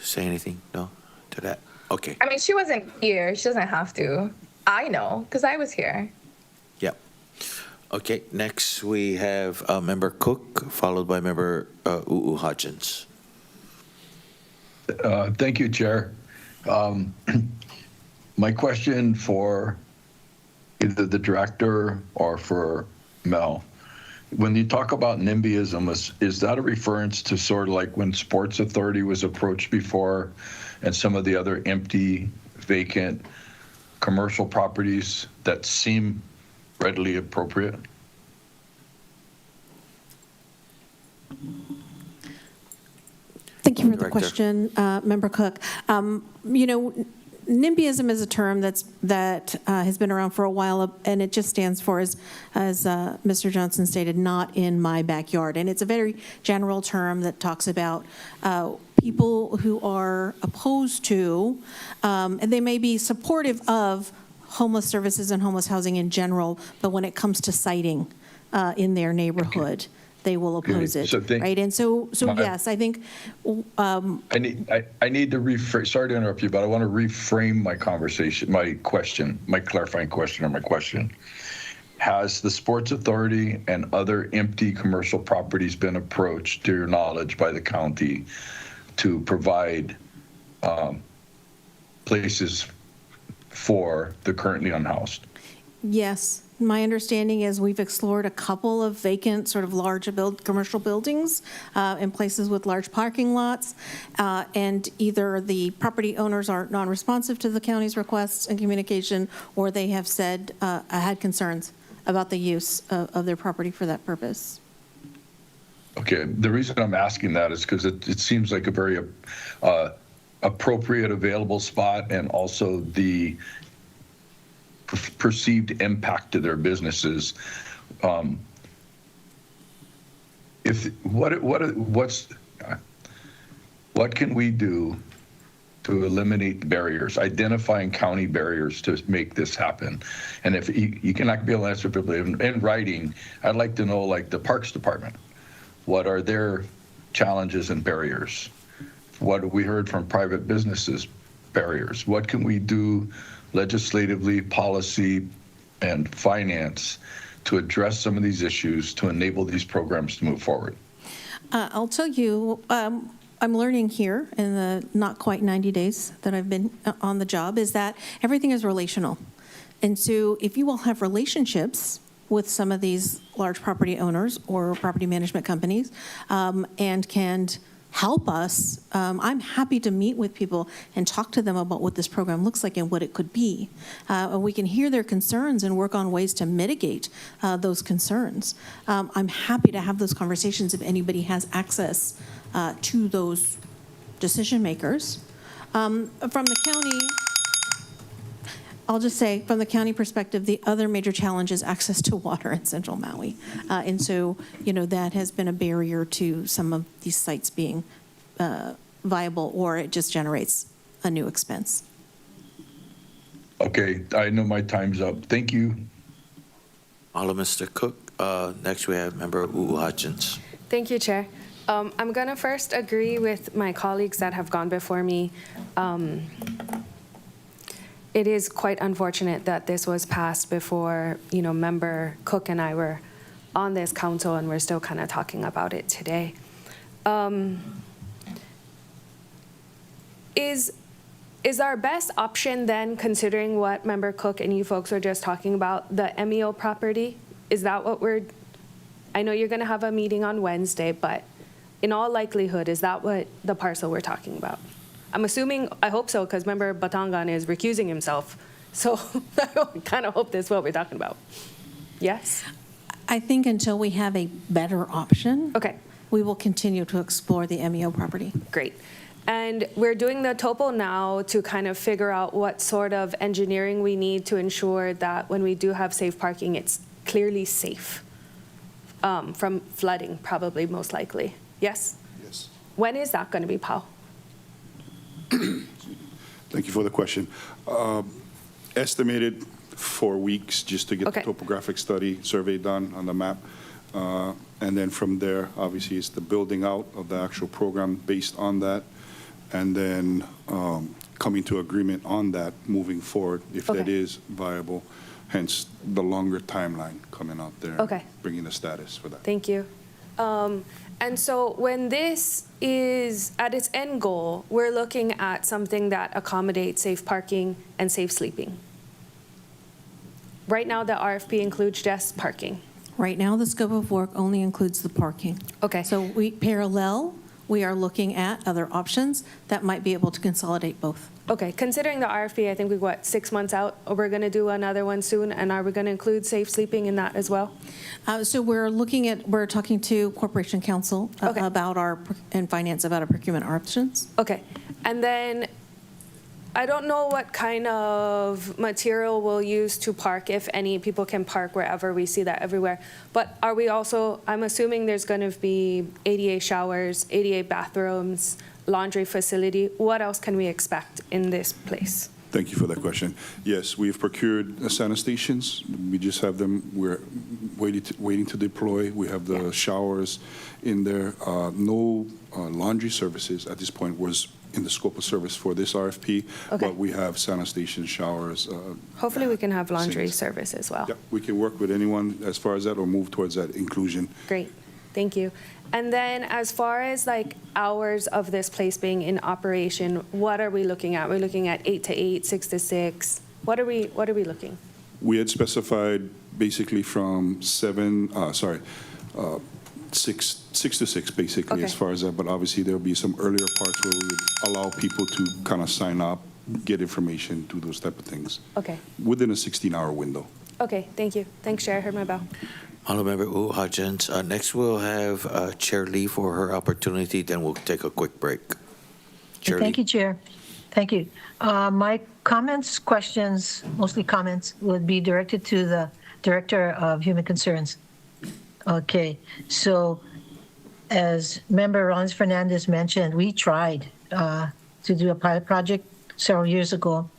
say anything? No? To that? Okay. I mean, she wasn't here. She doesn't have to. I know, because I was here. Yep. Okay, next we have Member Cook, followed by Member Hodgins. Thank you, Chair. My question for either the director or for Mel, when you talk about NIMBYism, is that a reference to sort of like when Sports Authority was approached before and some of the other empty, vacant commercial properties that seem readily appropriate? Thank you for the question, Member Cook. NIMBYism is a term that has been around for a while, and it just stands for, as Mr. Johnson stated, not in my backyard. And it's a very general term that talks about people who are opposed to, and they may be supportive of homeless services and homeless housing in general, but when it comes to siting in their neighborhood, they will oppose it, right? And so yes, I think. I need to rephrase. Sorry to interrupt you, but I want to reframe my conversation, my question, my clarifying question, or my question. Has the Sports Authority and other empty commercial properties been approached, to your knowledge, by the county to provide places for the currently unhoused? Yes. My understanding is we've explored a couple of vacant, sort of large commercial buildings in places with large parking lots, and either the property owners are non-responsive to the county's requests and communication, or they have said had concerns about the use of their property for that purpose. Okay, the reason I'm asking that is because it seems like a very appropriate, available spot, and also the perceived impact to their businesses. What can we do to eliminate the barriers, identifying county barriers to make this happen? And if you cannot be able to answer people in writing, I'd like to know, like the Parks Department, what are their challenges and barriers? What have we heard from private businesses? Barriers. What can we do legislatively, policy, and finance to address some of these issues to enable these programs to move forward? I'll tell you, I'm learning here in the not quite 90 days that I've been on the job is that everything is relational. And so if you will have relationships with some of these large property owners or property management companies and can help us, I'm happy to meet with people and talk to them about what this program looks like and what it could be. And we can hear their concerns and work on ways to mitigate those concerns. I'm happy to have those conversations if anybody has access to those decision makers. From the county, I'll just say, from the county perspective, the other major challenge is access to water in Central Maui. And so, that has been a barrier to some of these sites being viable, or it just generates a new expense. Okay, I know my time's up. Thank you. Mahalo, Mr. Cook. Next we have Member Hodgins. Thank you, Chair. I'm going to first agree with my colleagues that have gone before me. It is quite unfortunate that this was passed before, Member Cook and I were on this council, and we're still kind of talking about it today. Is our best option then, considering what Member Cook and you folks were just talking about, the MEO property? Is that what I know you're going to have a meeting on Wednesday, but in all likelihood, is that what the parcel we're talking about? I'm assuming, I hope so, because Member Batangan is recusing himself. So I kind of hope that's what we're talking about. Yes? I think until we have a better option, okay, we will continue to explore the MEO property. Great. And we're doing the topo now to kind of figure out what sort of engineering we need to ensure that when we do have safe parking, it's clearly safe from flooding, probably most likely. Yes? Yes. When is that going to be, Paul? Thank you for the question. Estimated 4 weeks just to get Okay. the topographic study survey done on the map. And then from there, obviously, it's the building out of the actual program based on that. And then coming to agreement on that moving forward, if that Okay. is viable, hence the longer timeline coming out there. Okay. Bringing the status for that. Thank you. And so when this is at its end goal, we're looking at something that accommodates safe parking and safe sleeping. Right now, the RFP includes just parking. Right now, the scope of work only includes the parking. Okay. So we are looking at other options that might be able to consolidate both. Okay, considering the RFP, I think we're, 6 months out? We're going to do another one soon, and are we going to include safe sleeping in that as well? So we're talking to Corporation Counsel about and finance about our procurement options. Okay, and then I don't know what kind of material we'll use to park, if any. People can park wherever, we see that everywhere. But are we also, I'm assuming there's going to be ADA showers, ADA bathrooms, laundry facility. What else can we expect in this place? Thank you for that question. Yes, we've procured sanitations. We just have them. We're waiting to deploy. We have the showers in there. No laundry services at this point was in the scope of service for this RFP, but we have sanitation, showers. Hopefully we can have laundry sinks. service as well. Yep, we can work with anyone as far as that or move towards that inclusion. Great, thank you. And then as far as like hours of this place being in operation, what are we looking at? We're looking at 8 to 8, 6 to 6. What are we looking? We had specified basically from 6 to 6 basically as far as that, but obviously there'll be some earlier parts where we would allow people to kind of sign up, get information, do those type of things. Okay. Within a 16-hour window. Okay, thank you. Thanks, Chair. I heard my bell. Honorable Member Hodgins. Next, we'll have Chair Lee for her opportunity, then we'll take a quick break. Chair Thank Lee. you, Chair. Thank you. My questions, mostly comments, would be directed to the Director of Human Concerns. Okay, so as Member Ron's Fernandez mentioned, we tried to do a pilot project several years ago.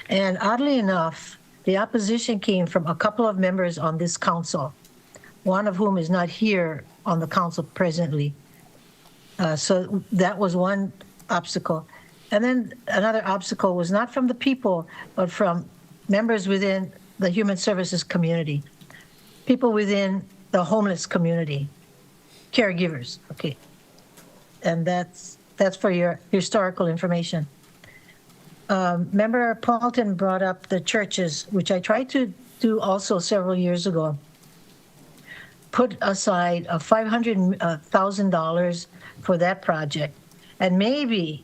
And oddly enough, the opposition came from a couple of members on this council, one of whom is not here on the council presently. So that was one obstacle. And then another obstacle was not from the people, but from members within the human services community, people within the homeless community, caregivers, okay. And that's for your historical information. Member Paulton brought up the churches, which I tried to do also several years ago. Put aside $500,000 for that project. And maybe,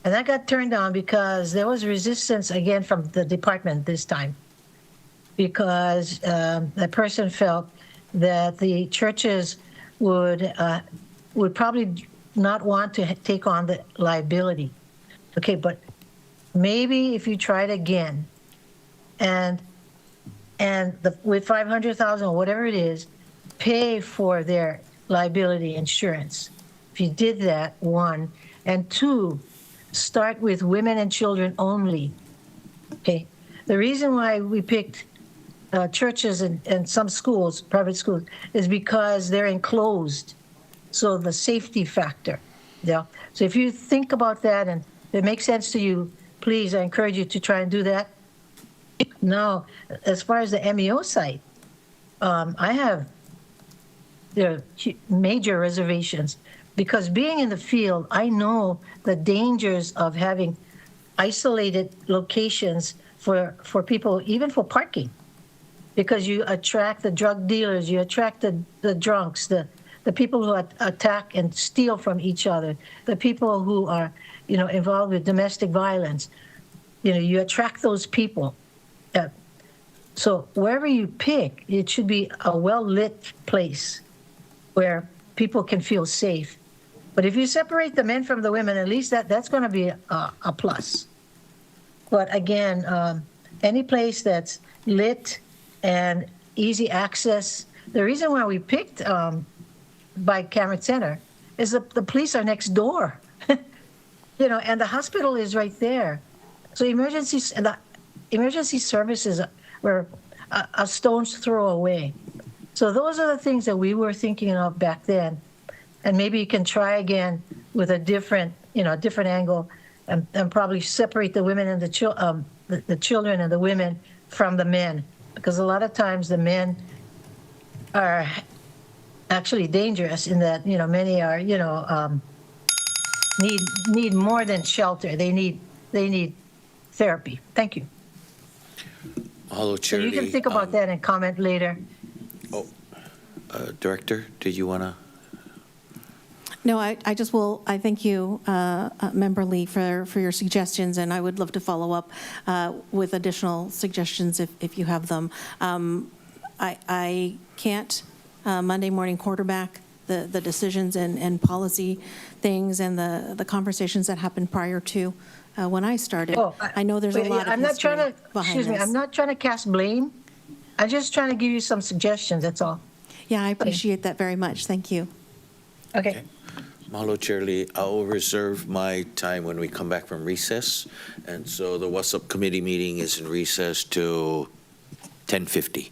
and that got turned down because there was resistance again from the department this time. Because that person felt that the churches would probably not want to take on the liability. Okay, but maybe if you tried again, and with $500,000 or whatever it is, pay for their liability insurance. If you did that, one, and two, start with women and children only. Okay, the reason why we picked churches and some schools, private schools, is because they're enclosed. So the safety factor, yeah. So if you think about that and it makes sense to you, please, I encourage you to try and do that. Now, as far as the MEO site, I have major reservations because being in the field, I know the dangers of having isolated locations for people, even for parking. Because you attract the drug dealers, you attract the drunks, the people who attack and steal from each other, the people who are, involved with domestic violence. You attract those people. So wherever you pick, it should be a well-lit place where people can feel safe. But if you separate the men from the women, at least that's going to be a plus. But again, any place that's lit and easy access. The reason why we picked by Cameron Center is the police are next door, and the hospital is right there. So emergency services were a stone's throw away. So those are the things that we were thinking of back then. And maybe you can try again with a different angle and probably separate the women and the children and the women from the men. Because a lot of times the men are actually dangerous in that, many are, need more than shelter. They need therapy. Thank you. Hello, So Charity. you can think about that and comment later. Director, did you want to? No, I thank you, Member Lee, for your suggestions, and I would love to follow up with additional suggestions if you have them. I can't Monday morning quarterback the decisions and policy things and the conversations that happened prior to when I started. I know there's a lot of history behind this. I'm not trying to cast blame. I'm just trying to give you some suggestions, that's all. Yeah, I appreciate that very much. Thank you. Okay. Mahalo, Chair Lee. I will reserve my time when we come back from recess. And so the WASSP committee meeting is in recess till 10:50.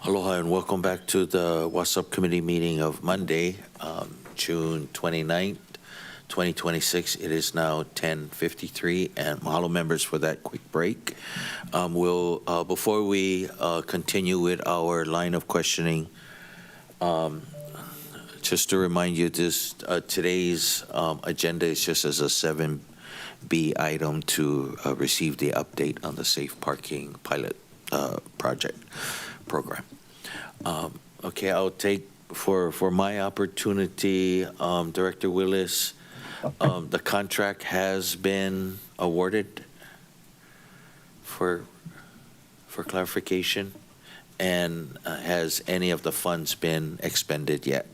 Aloha and welcome back to the WASSP Committee meeting of Monday, June 29th, 2026. It is now 10:53, and mahalo members for that quick break. Before we continue with our line of questioning, just to remind you, today's agenda is just as a 7B item to receive the update on the safe parking pilot program. Okay, I'll take for my opportunity, Director Willis. The contract has been awarded for clarification, and has any of the funds been expended yet?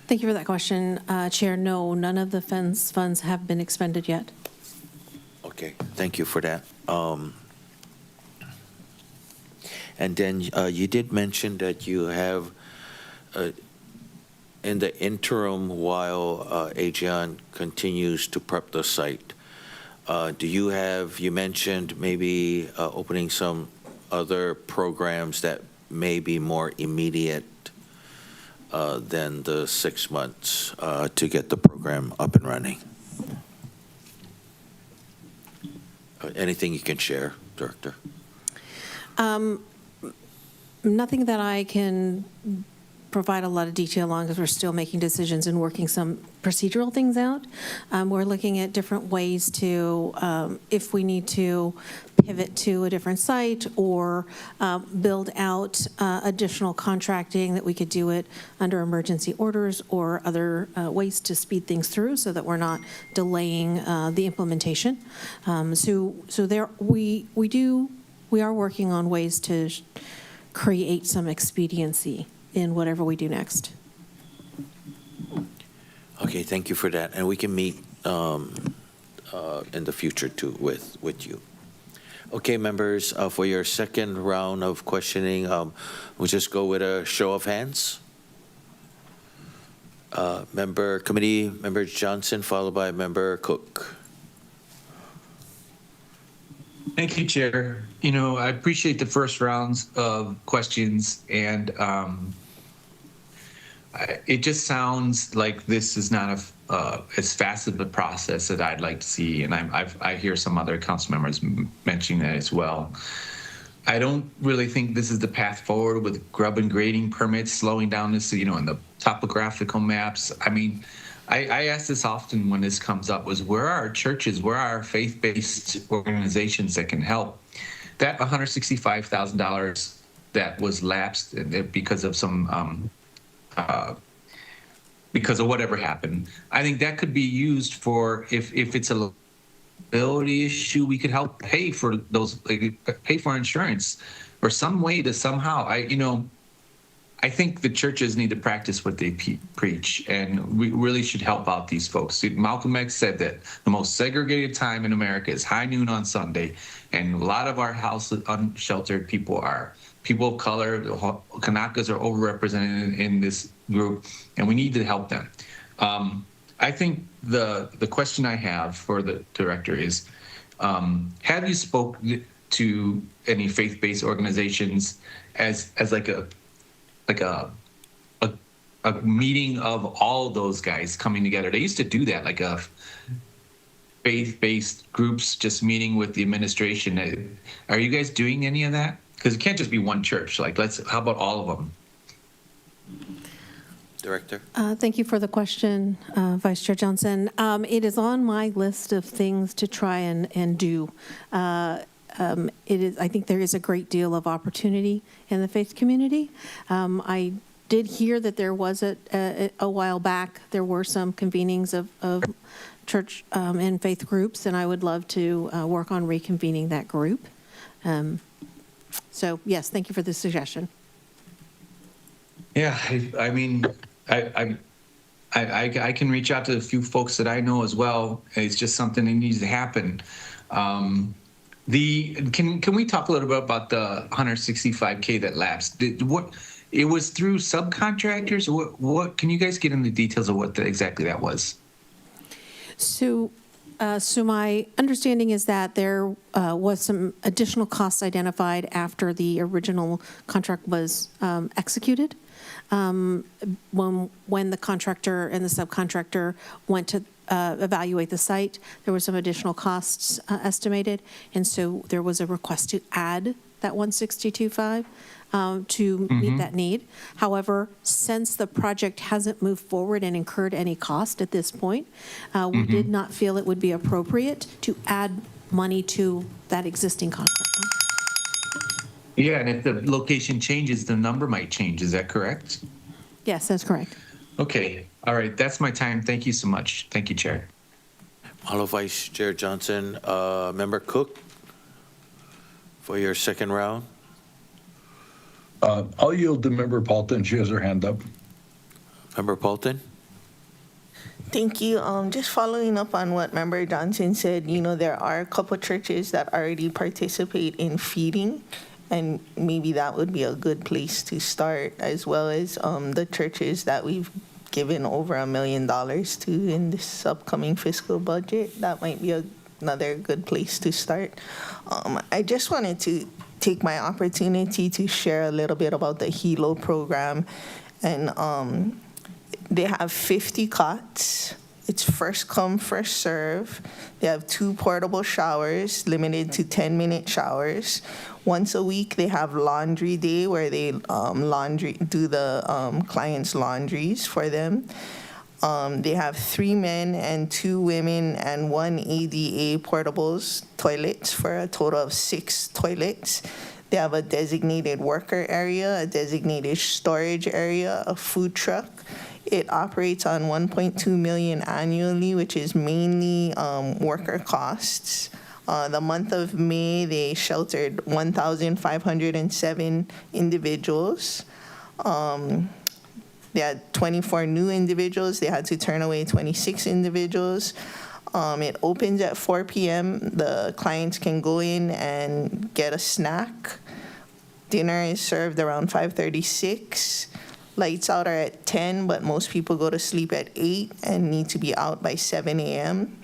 Thank you for that question, Chair. No, none of the funds have been expended yet. Okay, thank you for that. And then you did mention that you have, in the interim, while Aegean continues to prep the site, you mentioned maybe opening some other programs that may be more immediate than the 6 months to get the program up and running. Anything you can share, Director? Nothing that I can provide a lot of detail on, because we're still making decisions and working some procedural things out. We're looking at different ways to, if we need to pivot to a different site or build out additional contracting, that we could do it under emergency orders or other ways to speed things through so that we're not delaying the implementation. So there, we are working on ways to create some expediency in whatever we do next. Okay, thank you for that. And we can meet in the future too with you. Okay, members, for your second round of questioning, we'll just go with a show of hands. Committee Member Johnson, followed by Member Cook. Thank you, Chair. I appreciate the first rounds of questions, and it just sounds like this is not as fast of a process that I'd like to see, and I hear some other council members mentioning that as well. I don't really think this is the path forward with grub and grading permits, slowing down this, in the topographical maps. I mean, I ask this often when this comes up, was where are our churches, where are our faith-based organizations that can help? That $165,000 that was lapsed because of some, because of whatever happened, I think that could be used for, if it's a liability issue, we could help pay for those, pay for insurance or some way to somehow, I think the churches need to practice what they preach, and we really should help out these folks. Malcolm X said that the most segregated time in America is high noon on Sunday, and a lot of our unsheltered people are people of color. The Kanakas are overrepresented in this group, and we need to help them. I think the question I have for the director is, have you spoken to any faith-based organizations as like a meeting of all those guys coming together? They used to do that, like a faith-based groups just meeting with the administration. Are you guys doing any of that? Because it can't just be one church. How about all of them? Director? Thank you for the question, Vice Chair Johnson. It is on my list of things to try and do. I think there is a great deal of opportunity in the faith community. I did hear that there was a while back, there were some convenings of church and faith groups, and I would love to work on reconvening that group. So yes, thank you for the suggestion. Yeah, I mean, I can reach out to a few folks that I know as well. It's just something that needs to happen. Can we talk a little bit about the $165K that lapsed? It was through subcontractors? What can you guys get into the details of what exactly that was? So So my understanding is that there was some additional costs identified after the original contract was executed. When the contractor and the subcontractor went to evaluate the site, there were some additional costs estimated, and so there was a request to add that 162.5 to meet that need. However, since the project hasn't moved forward and incurred any cost at this point, we did not feel it would be appropriate to add money to that existing contract. Yeah, and if the location changes, the number might change. Is that correct? Yes, that's correct. Okay. All right. That's my time. Thank you so much. Thank you, Chair. Mahalo, Vice Chair Johnson. Member Cook, for your second round. I'll yield to Member Paulton. She has her hand up. Member Paulton? Thank you. Just following up on what Member Johnson said, there are a couple churches that already participate in feeding, and maybe that would be a good place to start, as well as the churches that we've given over $1 million to in this upcoming fiscal budget. That might be another good place to start. I just wanted to take my opportunity to share a little bit about the HELO program. And they have 50 cots. It's first come, first serve. They have 2 portable showers, limited to 10-minute showers. Once a week, they have laundry day where they do the clients' laundries for them. They have 3 men and 2 women and 1 ADA portables toilets for a total of 6 toilets. They have a designated worker area, a designated storage area, a food truck. It operates on $1.2 million annually, which is mainly worker costs. The month of May, they sheltered 1,507 individuals. They had 24 new individuals. They had to turn away 26 individuals. It opens at 4 p.m. The clients can go in and get a snack. Dinner is served around 5:36. Lights out are at 10, but most people go to sleep at 8 and need to be out by 7 a.m.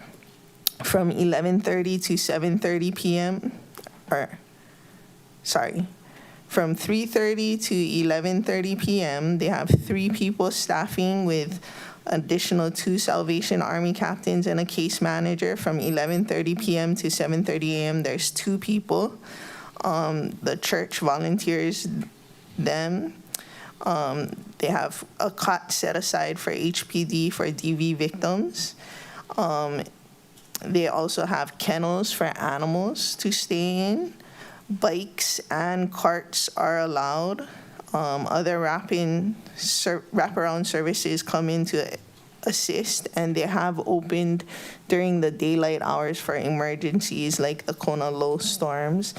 From 11:30 to 7:30 p.m. From 3:30 to 11:30 p.m., they have 3 people staffing with additional 2 Salvation Army captains and a case manager. From 11:30 p.m. to 7:30 a.m., there's 2 people. The church volunteers them. They have a cot set aside for HPD for DV victims. They also have kennels for animals to stay in. Bikes and carts are allowed. Other wraparound services come in to assist, and they have opened during the daylight hours for emergencies like the Kona low storms.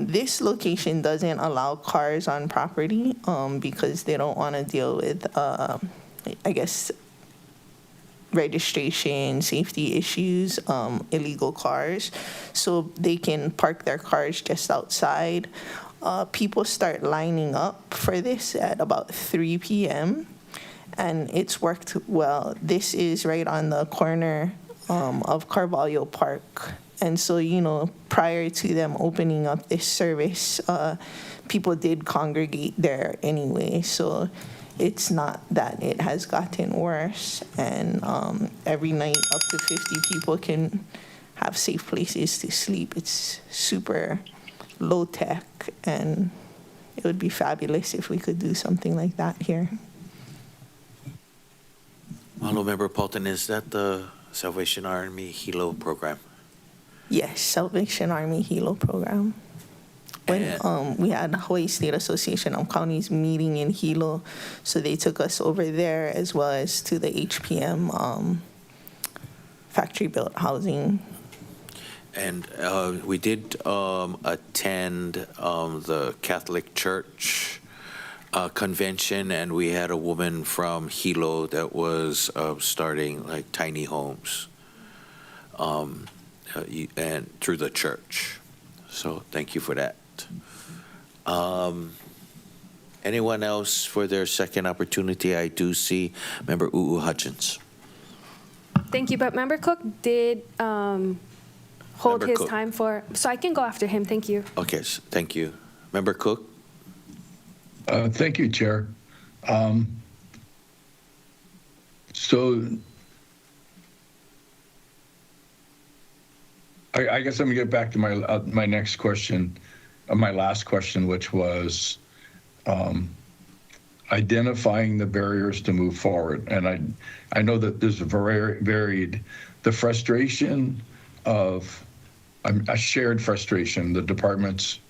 This location doesn't allow cars on property because they don't want to deal with, registration, safety issues, illegal cars. So they can park their cars just outside. People start lining up for this at about 3 p.m. and it's worked well. This is right on the corner of Carvalho Park. And so, prior to them opening up this service, people did congregate there anyway. So it's not that it has gotten worse. And every night up to 50 people can have safe places to sleep. It's super low tech, and it would be fabulous if we could do something like that here. Hello, Member Paulton, is that the Salvation Army HELO program? Yes, Salvation Army HELO program. When we had Hawaii State Association of Counties meeting in Hilo, so they took us over there as well as to the HPM factory-built housing. And we did attend the Catholic Church convention, and we had a woman from Hilo that was starting like tiny homes, and through the church. So thank you for that. Anyone else for their second opportunity? I do see Member Hutchins. Thank you, but Member Cook did hold Member his Cook. time for, so I can go after him. Thank you. Okay, thank you. Member Cook? Thank you, Chair. So I guess I'm gonna get back to my next question, my last question, which was identifying the barriers to move forward. And I know that there's a varied, the frustration of a shared frustration, the departments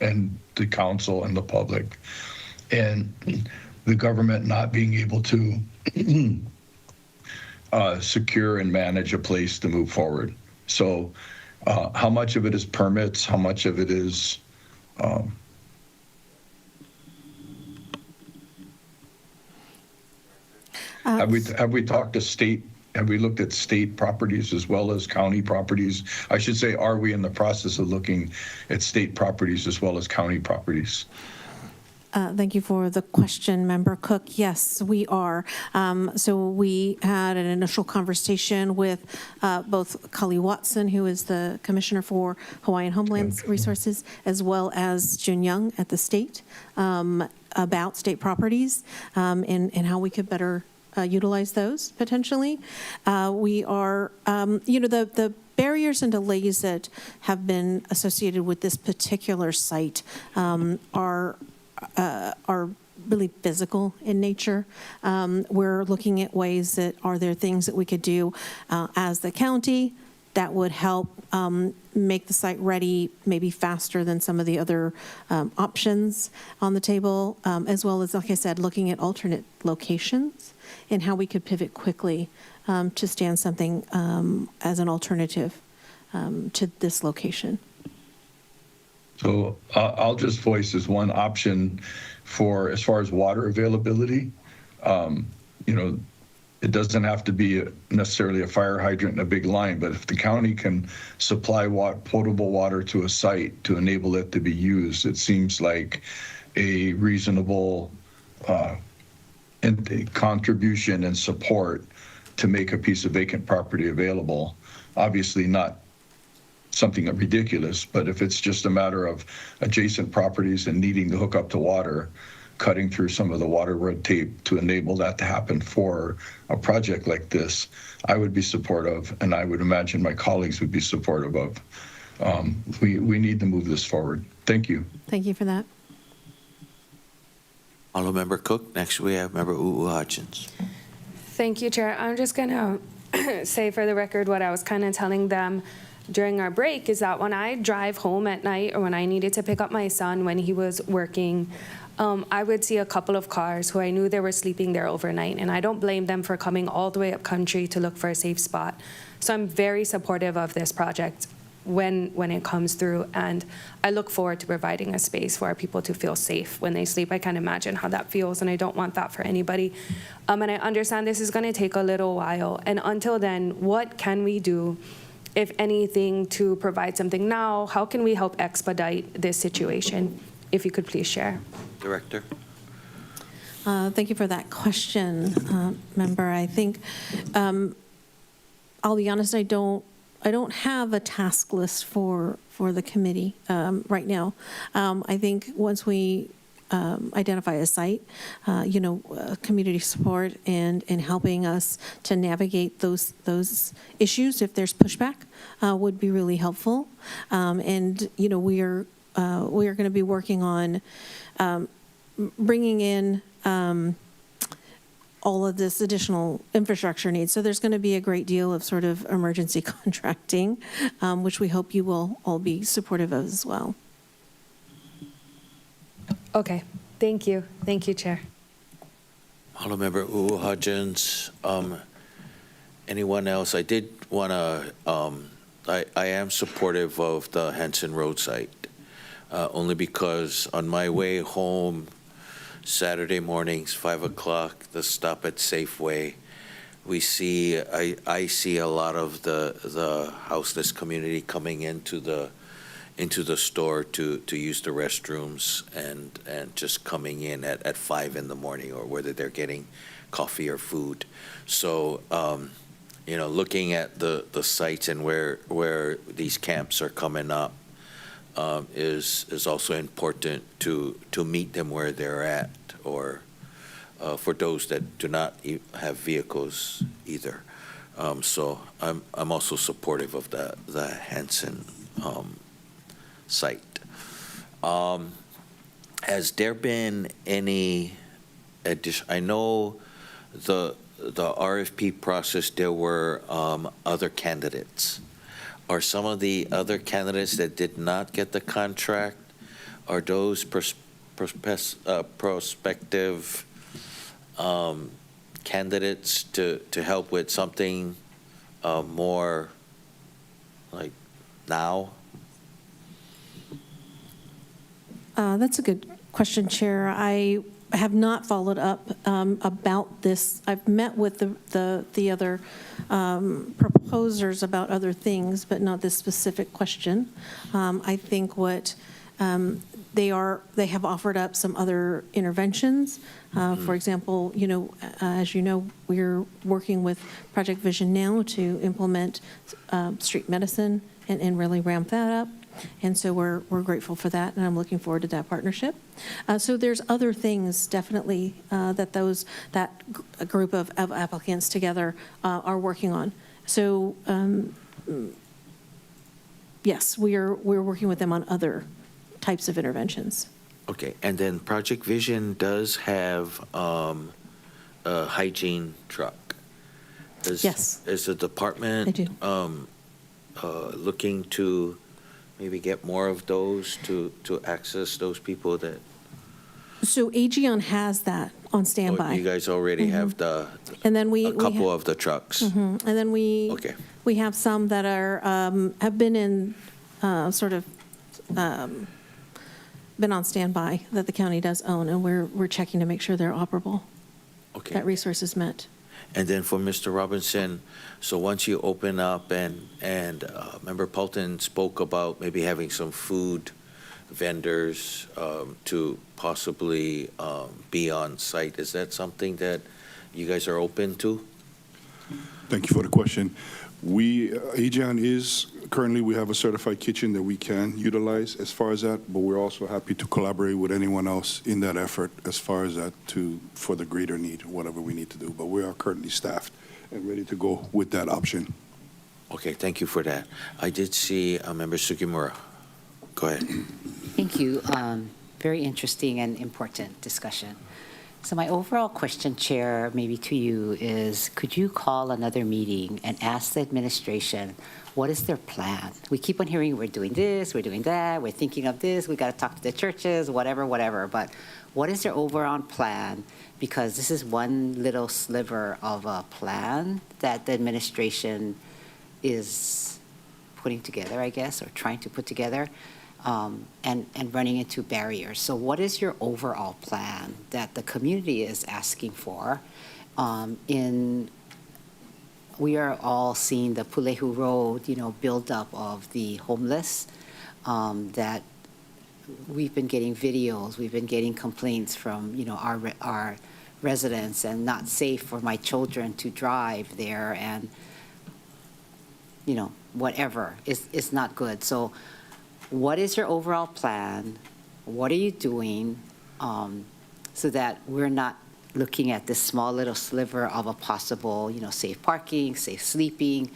and the council and the public, and the government not being able to secure and manage a place to move forward. So how much of it is permits? How much of it is have we talked to state? Have we looked at state properties as well as county properties? I should say, are we in the process of looking at state properties as well as county properties? Thank you for the question, Member Cook. Yes, we are. So we had an initial conversation with both Cully Watson, who is the Commissioner for Hawaiian Homeland Resources, as well as Jun Young at the state about state properties and how we could better utilize those potentially. We are, the barriers and delays that have been associated with this particular site are really physical in nature. We're looking at ways that are there things that we could do as the county that would help make the site ready maybe faster than some of the other options on the table, as well as, like I said, looking at alternate locations and how we could pivot quickly to stand something as an alternative to this location. So I'll just voice as one option for as far as water availability. It doesn't have to be necessarily a fire hydrant and a big line, but if the county can supply potable water to a site to enable it to be used, it seems like a reasonable contribution and support to make a piece of vacant property available. Obviously not something ridiculous, but if it's just a matter of adjacent properties and needing to hook up to water, cutting through some of the water red tape to enable that to happen for a project like this, I would be supportive, and I would imagine my colleagues would be supportive of. We need to move this forward. Thank you. Thank you for that. Hello, Member Cook. Next, we have Member Hodgins. Thank you, Chair. I'm just going to say for the record what I was kind of telling them during our break is that when I drive home at night or when I needed to pick up my son when he was working, I would see a couple of cars who I knew they were sleeping there overnight, and I don't blame them for coming all the way up country to look for a safe spot. So I'm very supportive of this project when it comes through, and I look forward to providing a space for our people to feel safe when they sleep. I can't imagine how that feels, and I don't want that for anybody. And I understand this is going to take a little while, and until then, what can we do, if anything, to provide something now? How can we help expedite this situation? If you could please share. Director. Thank you for that question, Member. I think, I'll be honest, I don't have a task list for the committee right now. I think once we identify a site, community support and helping us to navigate those issues if there's pushback would be really helpful. And we are going to be working on bringing in all of this additional infrastructure needs. So there's going to be a great deal of sort of emergency contracting, which we hope you will all be supportive of as well. Okay, thank you. Thank you, Chair. Hello, Member Hodgins. Anyone else? I did want to, I am supportive of the Henson Road site, only because on my way home Saturday mornings, 5 o'clock, the stop at Safeway, I see a lot of the houseless community coming into the store to use the restrooms and just coming in at 5 in the morning, or whether they're getting coffee or food. So looking at the sites and where these camps are coming up is also important to meet them where they're at, or for those that do not have vehicles either. So I'm also supportive of the Hanson site. Has there been any addition? I know the RFP process, there were other candidates. Are some of the other candidates that did not get the contract, are those prospective candidates to help with something more like now? That's a good question, Chair. I have not followed up about this. I've met with the other proposers about other things, but not this specific question. I think what they have offered up some other interventions. For example, as you know, we're working with Project Vision now to implement street medicine and really ramp that up. And so we're grateful for that, and I'm looking forward to that partnership. So there's other things definitely that group of applicants together are working on. So yes, we're working with them on other types of interventions. Okay, and then Project Vision does have a hygiene truck. Yes. Is the department looking to maybe get more of those to access those people that? So Aegeon has that on standby. Oh, you guys already have and then a couple of the trucks. And then we have some that are have been in been on standby that the county does own, and we're checking to make sure they're operable. Okay. That resource is met. And then for Mr. Robinson, so once you open up and Member Paulton spoke about maybe having some food vendors to possibly be on site. Is that something that you guys are open to? Thank you for the question. Aegeon is, currently we have a certified kitchen that we can utilize as far as that, but we're also happy to collaborate with anyone else in that effort as far as that for the greater need, whatever we need to do. But we are currently staffed and ready to go with that option. Okay, thank you for that. I did see Member Sugimura. Go ahead. Thank you. Very interesting and important discussion. So my overall question, Chair, maybe to you is, could you call another meeting and ask the administration, what is their plan? We keep on hearing we're doing this, we're doing that, we're thinking of this, we got to talk to the churches, whatever. But what is their overall plan? Because this is one little sliver of a plan that the administration is putting together, I guess, or trying to put together. And running into barriers. So what is your overall plan that the community is asking for? We are all seeing the Pulehu Road, buildup of the homeless, that we've been getting videos, we've been getting complaints from, our residents, and not safe for my children to drive there, and, whatever is not good. So what is your overall plan? What are you doing so that we're not looking at this small little sliver of a possible, safe parking, safe sleeping?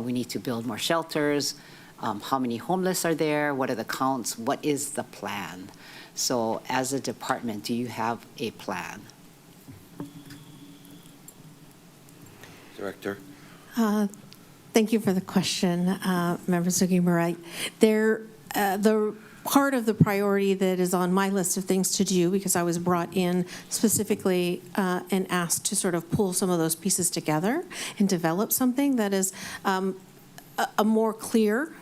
We need to build more shelters. How many homeless are there? What are the counts? What is the plan? So as a department, do you have a plan? Director? Thank you for the question, Member Sugimura. The part of the priority that is on my list of things to do, because I was brought in specifically and asked to sort of pull some of those pieces together and develop something that is a more clear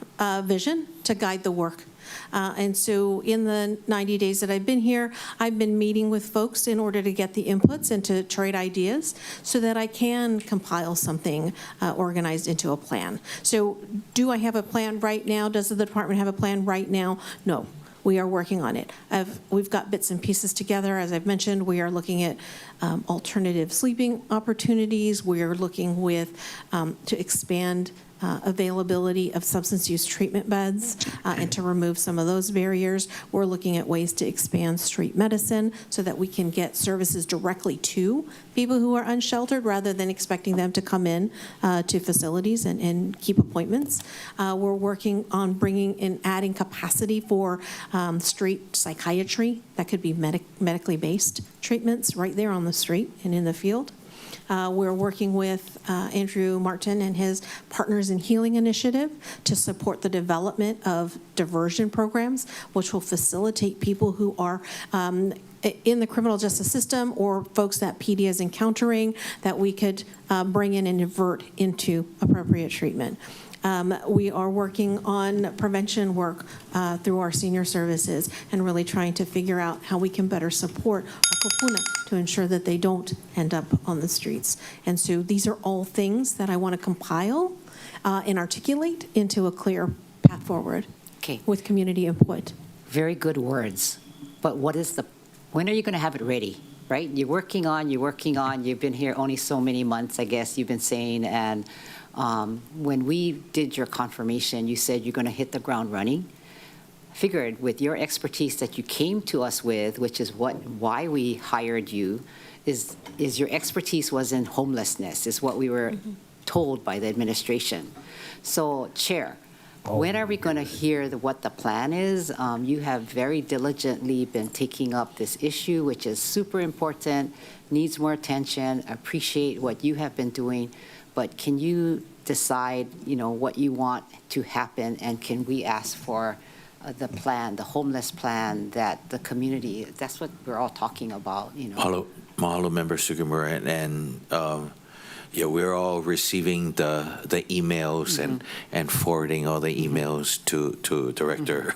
vision to guide the work. And so in the 90 days that I've been here, I've been meeting with folks in order to get the inputs and to trade ideas so that I can compile something organized into a plan. So do I have a plan right now? Does the department have a plan right now? No. we are working on it. We've got bits and pieces together. As I've mentioned, we are looking at alternative sleeping opportunities. We are looking to expand availability of substance use treatment beds and to remove some of those barriers. We're looking at ways to expand street medicine so that we can get services directly to people who are unsheltered rather than expecting them to come in to facilities and keep appointments. We're working on bringing in, adding capacity for street psychiatry. That could be medically based treatments right there on the street and in the field. We're working with Andrew Martin and his Partners in Healing initiative to support the development of diversion programs, which will facilitate people who are in the criminal justice system or folks that PD is encountering that we could bring in and divert into appropriate treatment. We are working on prevention work through our senior services and really trying to figure out how we can better support our kupuna to ensure that they don't end up on the streets. And so these are all things that I want to compile and articulate into a clear path forward with community input. Very good words. But when are you going to have it ready? Right? You're working on, you've been here only so many months, I guess you've been saying, and when we did your confirmation, you said you're going to hit the ground running. Figured with your expertise that you came to us with, which is why we hired you, is your expertise was in homelessness, is what we were told by the administration. So, Chair, when are we going to hear what the plan is? You have very diligently been taking up this issue, which is super important, needs more attention. Appreciate what you have been doing. But can you decide, what you want to happen, and can we ask for the plan, the homeless plan that the community, that's what we're all talking about, Mahalo, Member Sugimura, and we're all receiving the emails and forwarding all the emails to Director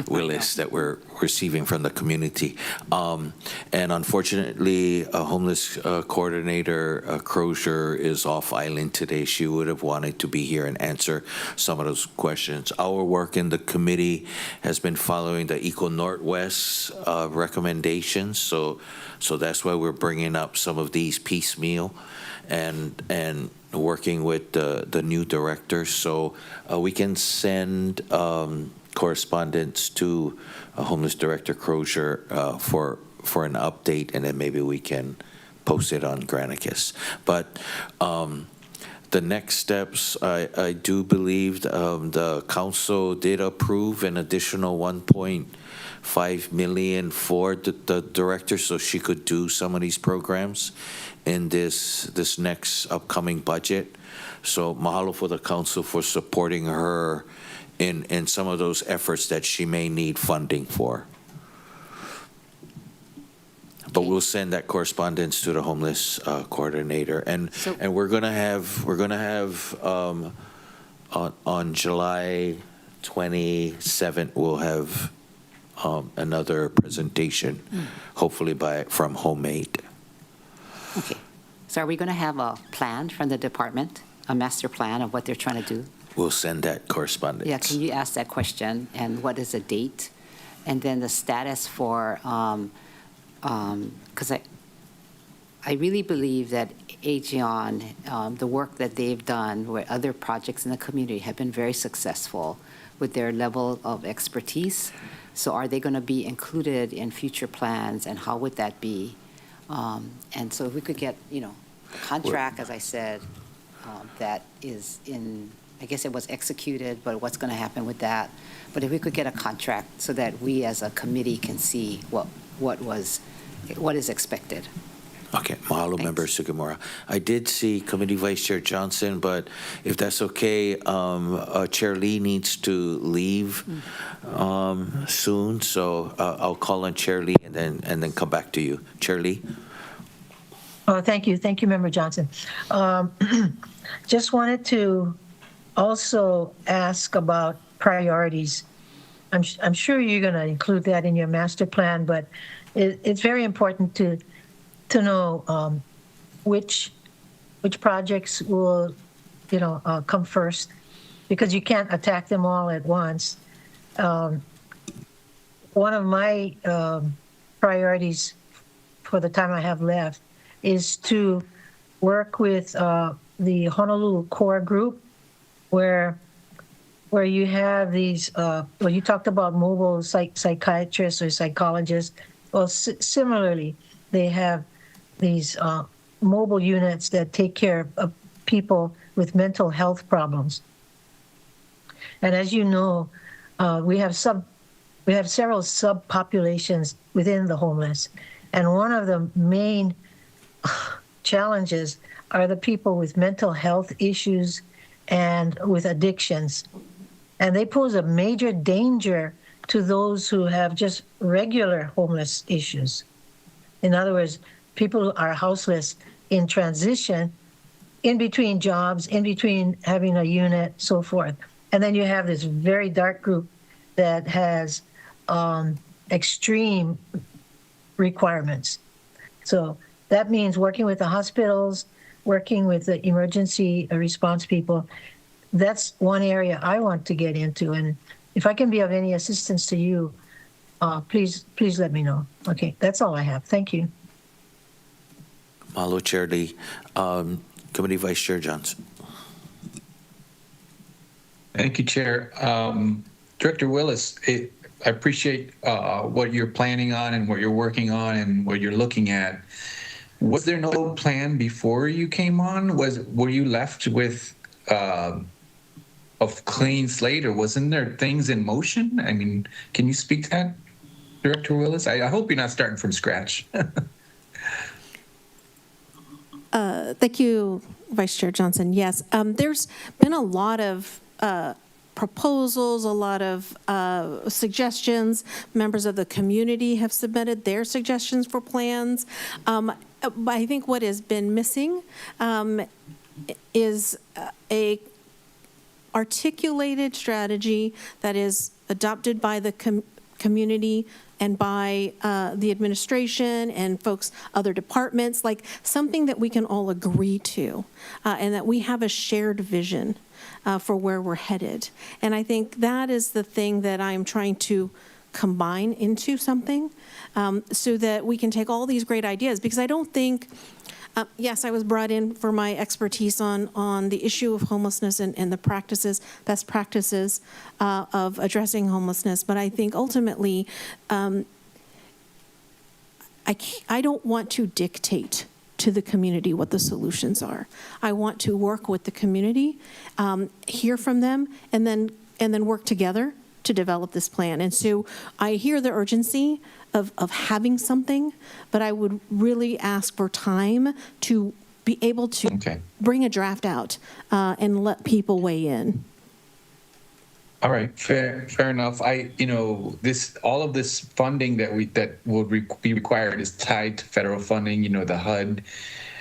Willis that we're receiving from the community. And unfortunately, a homeless coordinator, Crozier, is off island today. She would have wanted to be here and answer some of those questions. Our work in the committee has been following the Eco Northwest recommendations, so that's why we're bringing up some of these piecemeal and working with the new director, so we can send correspondence to Homeless Director Crozier for an update, and then maybe we can post it on Granicus. But the next steps, I do believe the council did approve an additional 1.5 million for the director, so she could do some of these programs in this next upcoming budget. So mahalo for the council for supporting her in some of those efforts that she may need funding for. But we'll send that correspondence to the homeless coordinator, and we're gonna have on July 27th we'll have another presentation, hopefully from Homemade. Okay. So are we going to have a plan from the department, a master plan of what they're trying to do? We'll send that correspondence. Yeah, can you ask that question? And what is the date? And then the status for, because I really believe that AGEON, the work that they've done with other projects in the community have been very successful with their level of expertise. So are they going to be included in future plans, and how would that be? And so if we could get, a contract, as I said, that is in, I guess it was executed, but what's going to happen with that? But if we could get a contract so that we as a committee can see what is expected. Okay, mahalo, Member Sugimura. I did see Committee Vice Chair Johnson, but if that's okay, Chair Lee needs to leave soon, so I'll call on Chair Lee and then come back to you. Chair Lee. Oh, thank you, Member Johnson. Just wanted to also ask about priorities. I'm sure you're going to include that in your master plan, but it's very important to know which projects will come first, because you can't attack them all at once. one of my priorities for the time I have left is to work with the Honolulu Core Group, where you have these, well, you talked about mobile psychiatrists or psychologists. Well, similarly, they have these mobile units that take care of people with mental health problems. And as you know, we have several subpopulations within the homeless. And one of the main challenges are the people with mental health issues and with addictions. And they pose a major danger to those who have just regular homeless issues. In other words, people who are houseless in transition, in between jobs, in between having a unit, so forth. And then you have this very dark group that has extreme requirements. So that means working with the hospitals, working with the emergency response people. That's one area I want to get into. And if I can be of any assistance to you, please let me know. Okay, that's all I have. Thank you. Mahalo, Chair Lee. Committee Vice Chair Johnson. Thank you, Chair. Director Willis, I appreciate what you're planning on and what you're working on and what you're looking at. Was there no plan before you came on? Were you left with a clean slate, or wasn't there things in motion? I mean, can you speak to that, Director Willis? I hope you're not starting from scratch. Thank you, Vice Chair Johnson. Yes, there's been a lot of proposals, a lot of suggestions. Members of the community have submitted their suggestions for plans. I think what has been missing is a articulated strategy that is adopted by the community and by the administration and folks, other departments, like something that we can all agree to, and that we have a shared vision for where we're headed. And I think that is the thing that I'm trying to combine into something, so that we can take all these great ideas, because I don't think, yes, I was brought in for my expertise on the issue of homelessness and the practices, best practices of addressing homelessness. But I think ultimately, I don't want to dictate to the community what the solutions are. I want to work with the community, hear from them, and then work together to develop this plan. And so I hear the urgency of having something, but I would really ask for time to be able to bring a draft out and let people weigh in. All right, fair enough. All of this funding that would be required is tied to federal funding. The HUD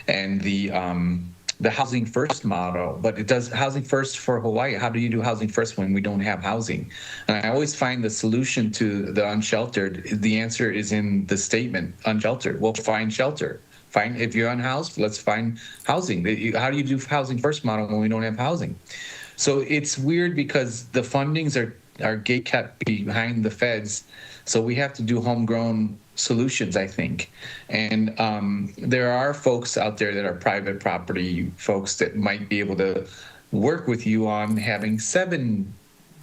and the Housing First model, but it does Housing First for Hawaii. How do you do Housing First when we don't have housing? And I always find the solution to the unsheltered, the answer is in the statement, unsheltered. Well, find shelter. If you're unhoused, let's find housing. How do you do Housing First model when we don't have housing? So it's weird because the fundings are gate kept behind the feds. So we have to do homegrown solutions, I think. And there are folks out there that are private property folks that might be able to work with you on having 7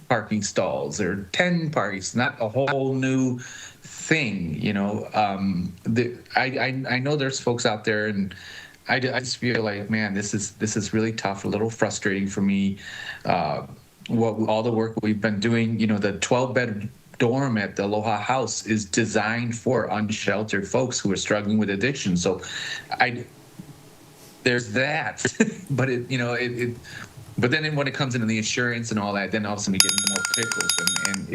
parking stalls or 10 parties, not a whole new thing. I know there's folks out there, and I just feel like, man, this is really tough, a little frustrating for me. All the work we've been doing, the 12-bed dorm at the Aloha House is designed for unsheltered folks who are struggling with addiction. So there's that, but but then when it comes into the insurance and all that, then all of a sudden we get more pickles, and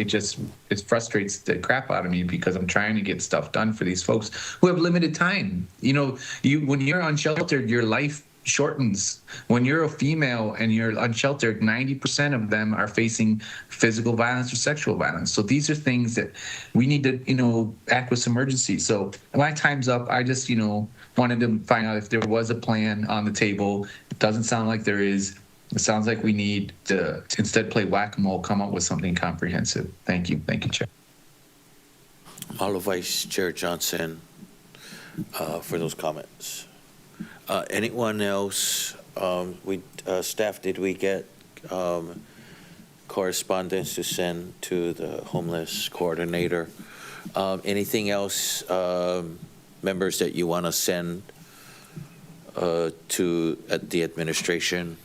it frustrates the crap out of me, because I'm trying to get stuff done for these folks who have limited time. When you're unsheltered, your life shortens. When you're a female and you're unsheltered, 90% of them are facing physical violence or sexual violence. So these are things that we need to, act with some urgency. So my time's up. I just, wanted to find out if there was a plan on the table. It doesn't sound like there is. It sounds like we need to instead play whack-a-mole, come up with something comprehensive. Thank you. Thank you, Chair. Mahalo, Vice Chair Johnson, for those comments. Anyone else? Staff, did we get correspondence to send to the homeless coordinator? Anything else, members, that you want to send to the administration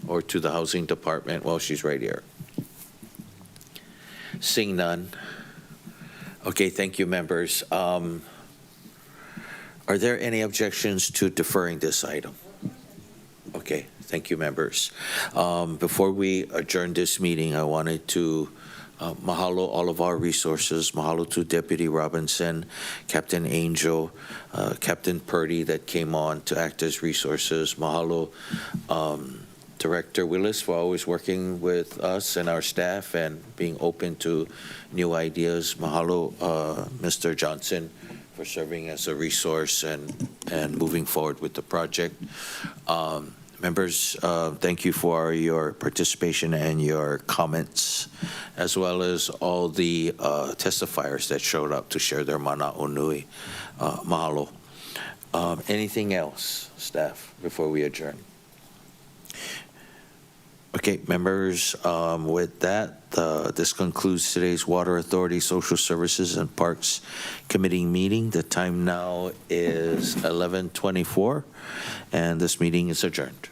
or to the housing department? Well, she's right here. Seeing none. Okay, thank you, members. Are there any objections to deferring this item? Okay, thank you, members. Before we adjourn this meeting, I wanted to mahalo all of our resources. Mahalo to Deputy Robinson, Captain Angel, Captain Purdy that came on to act as resources. Mahalo, Director Willis, for always working with us and our staff and being open to new ideas. Mahalo, Mr. Johnson, for serving as a resource and moving forward with the project. Members, thank you for your participation and your comments, as well as all the testifiers that showed up to share their mana'o nui. Mahalo. Anything else, staff, before we adjourn? Okay, members, with that, this concludes today's Water Authority Social Services and Parks Committee meeting. The time now is 11:24, and this meeting is adjourned.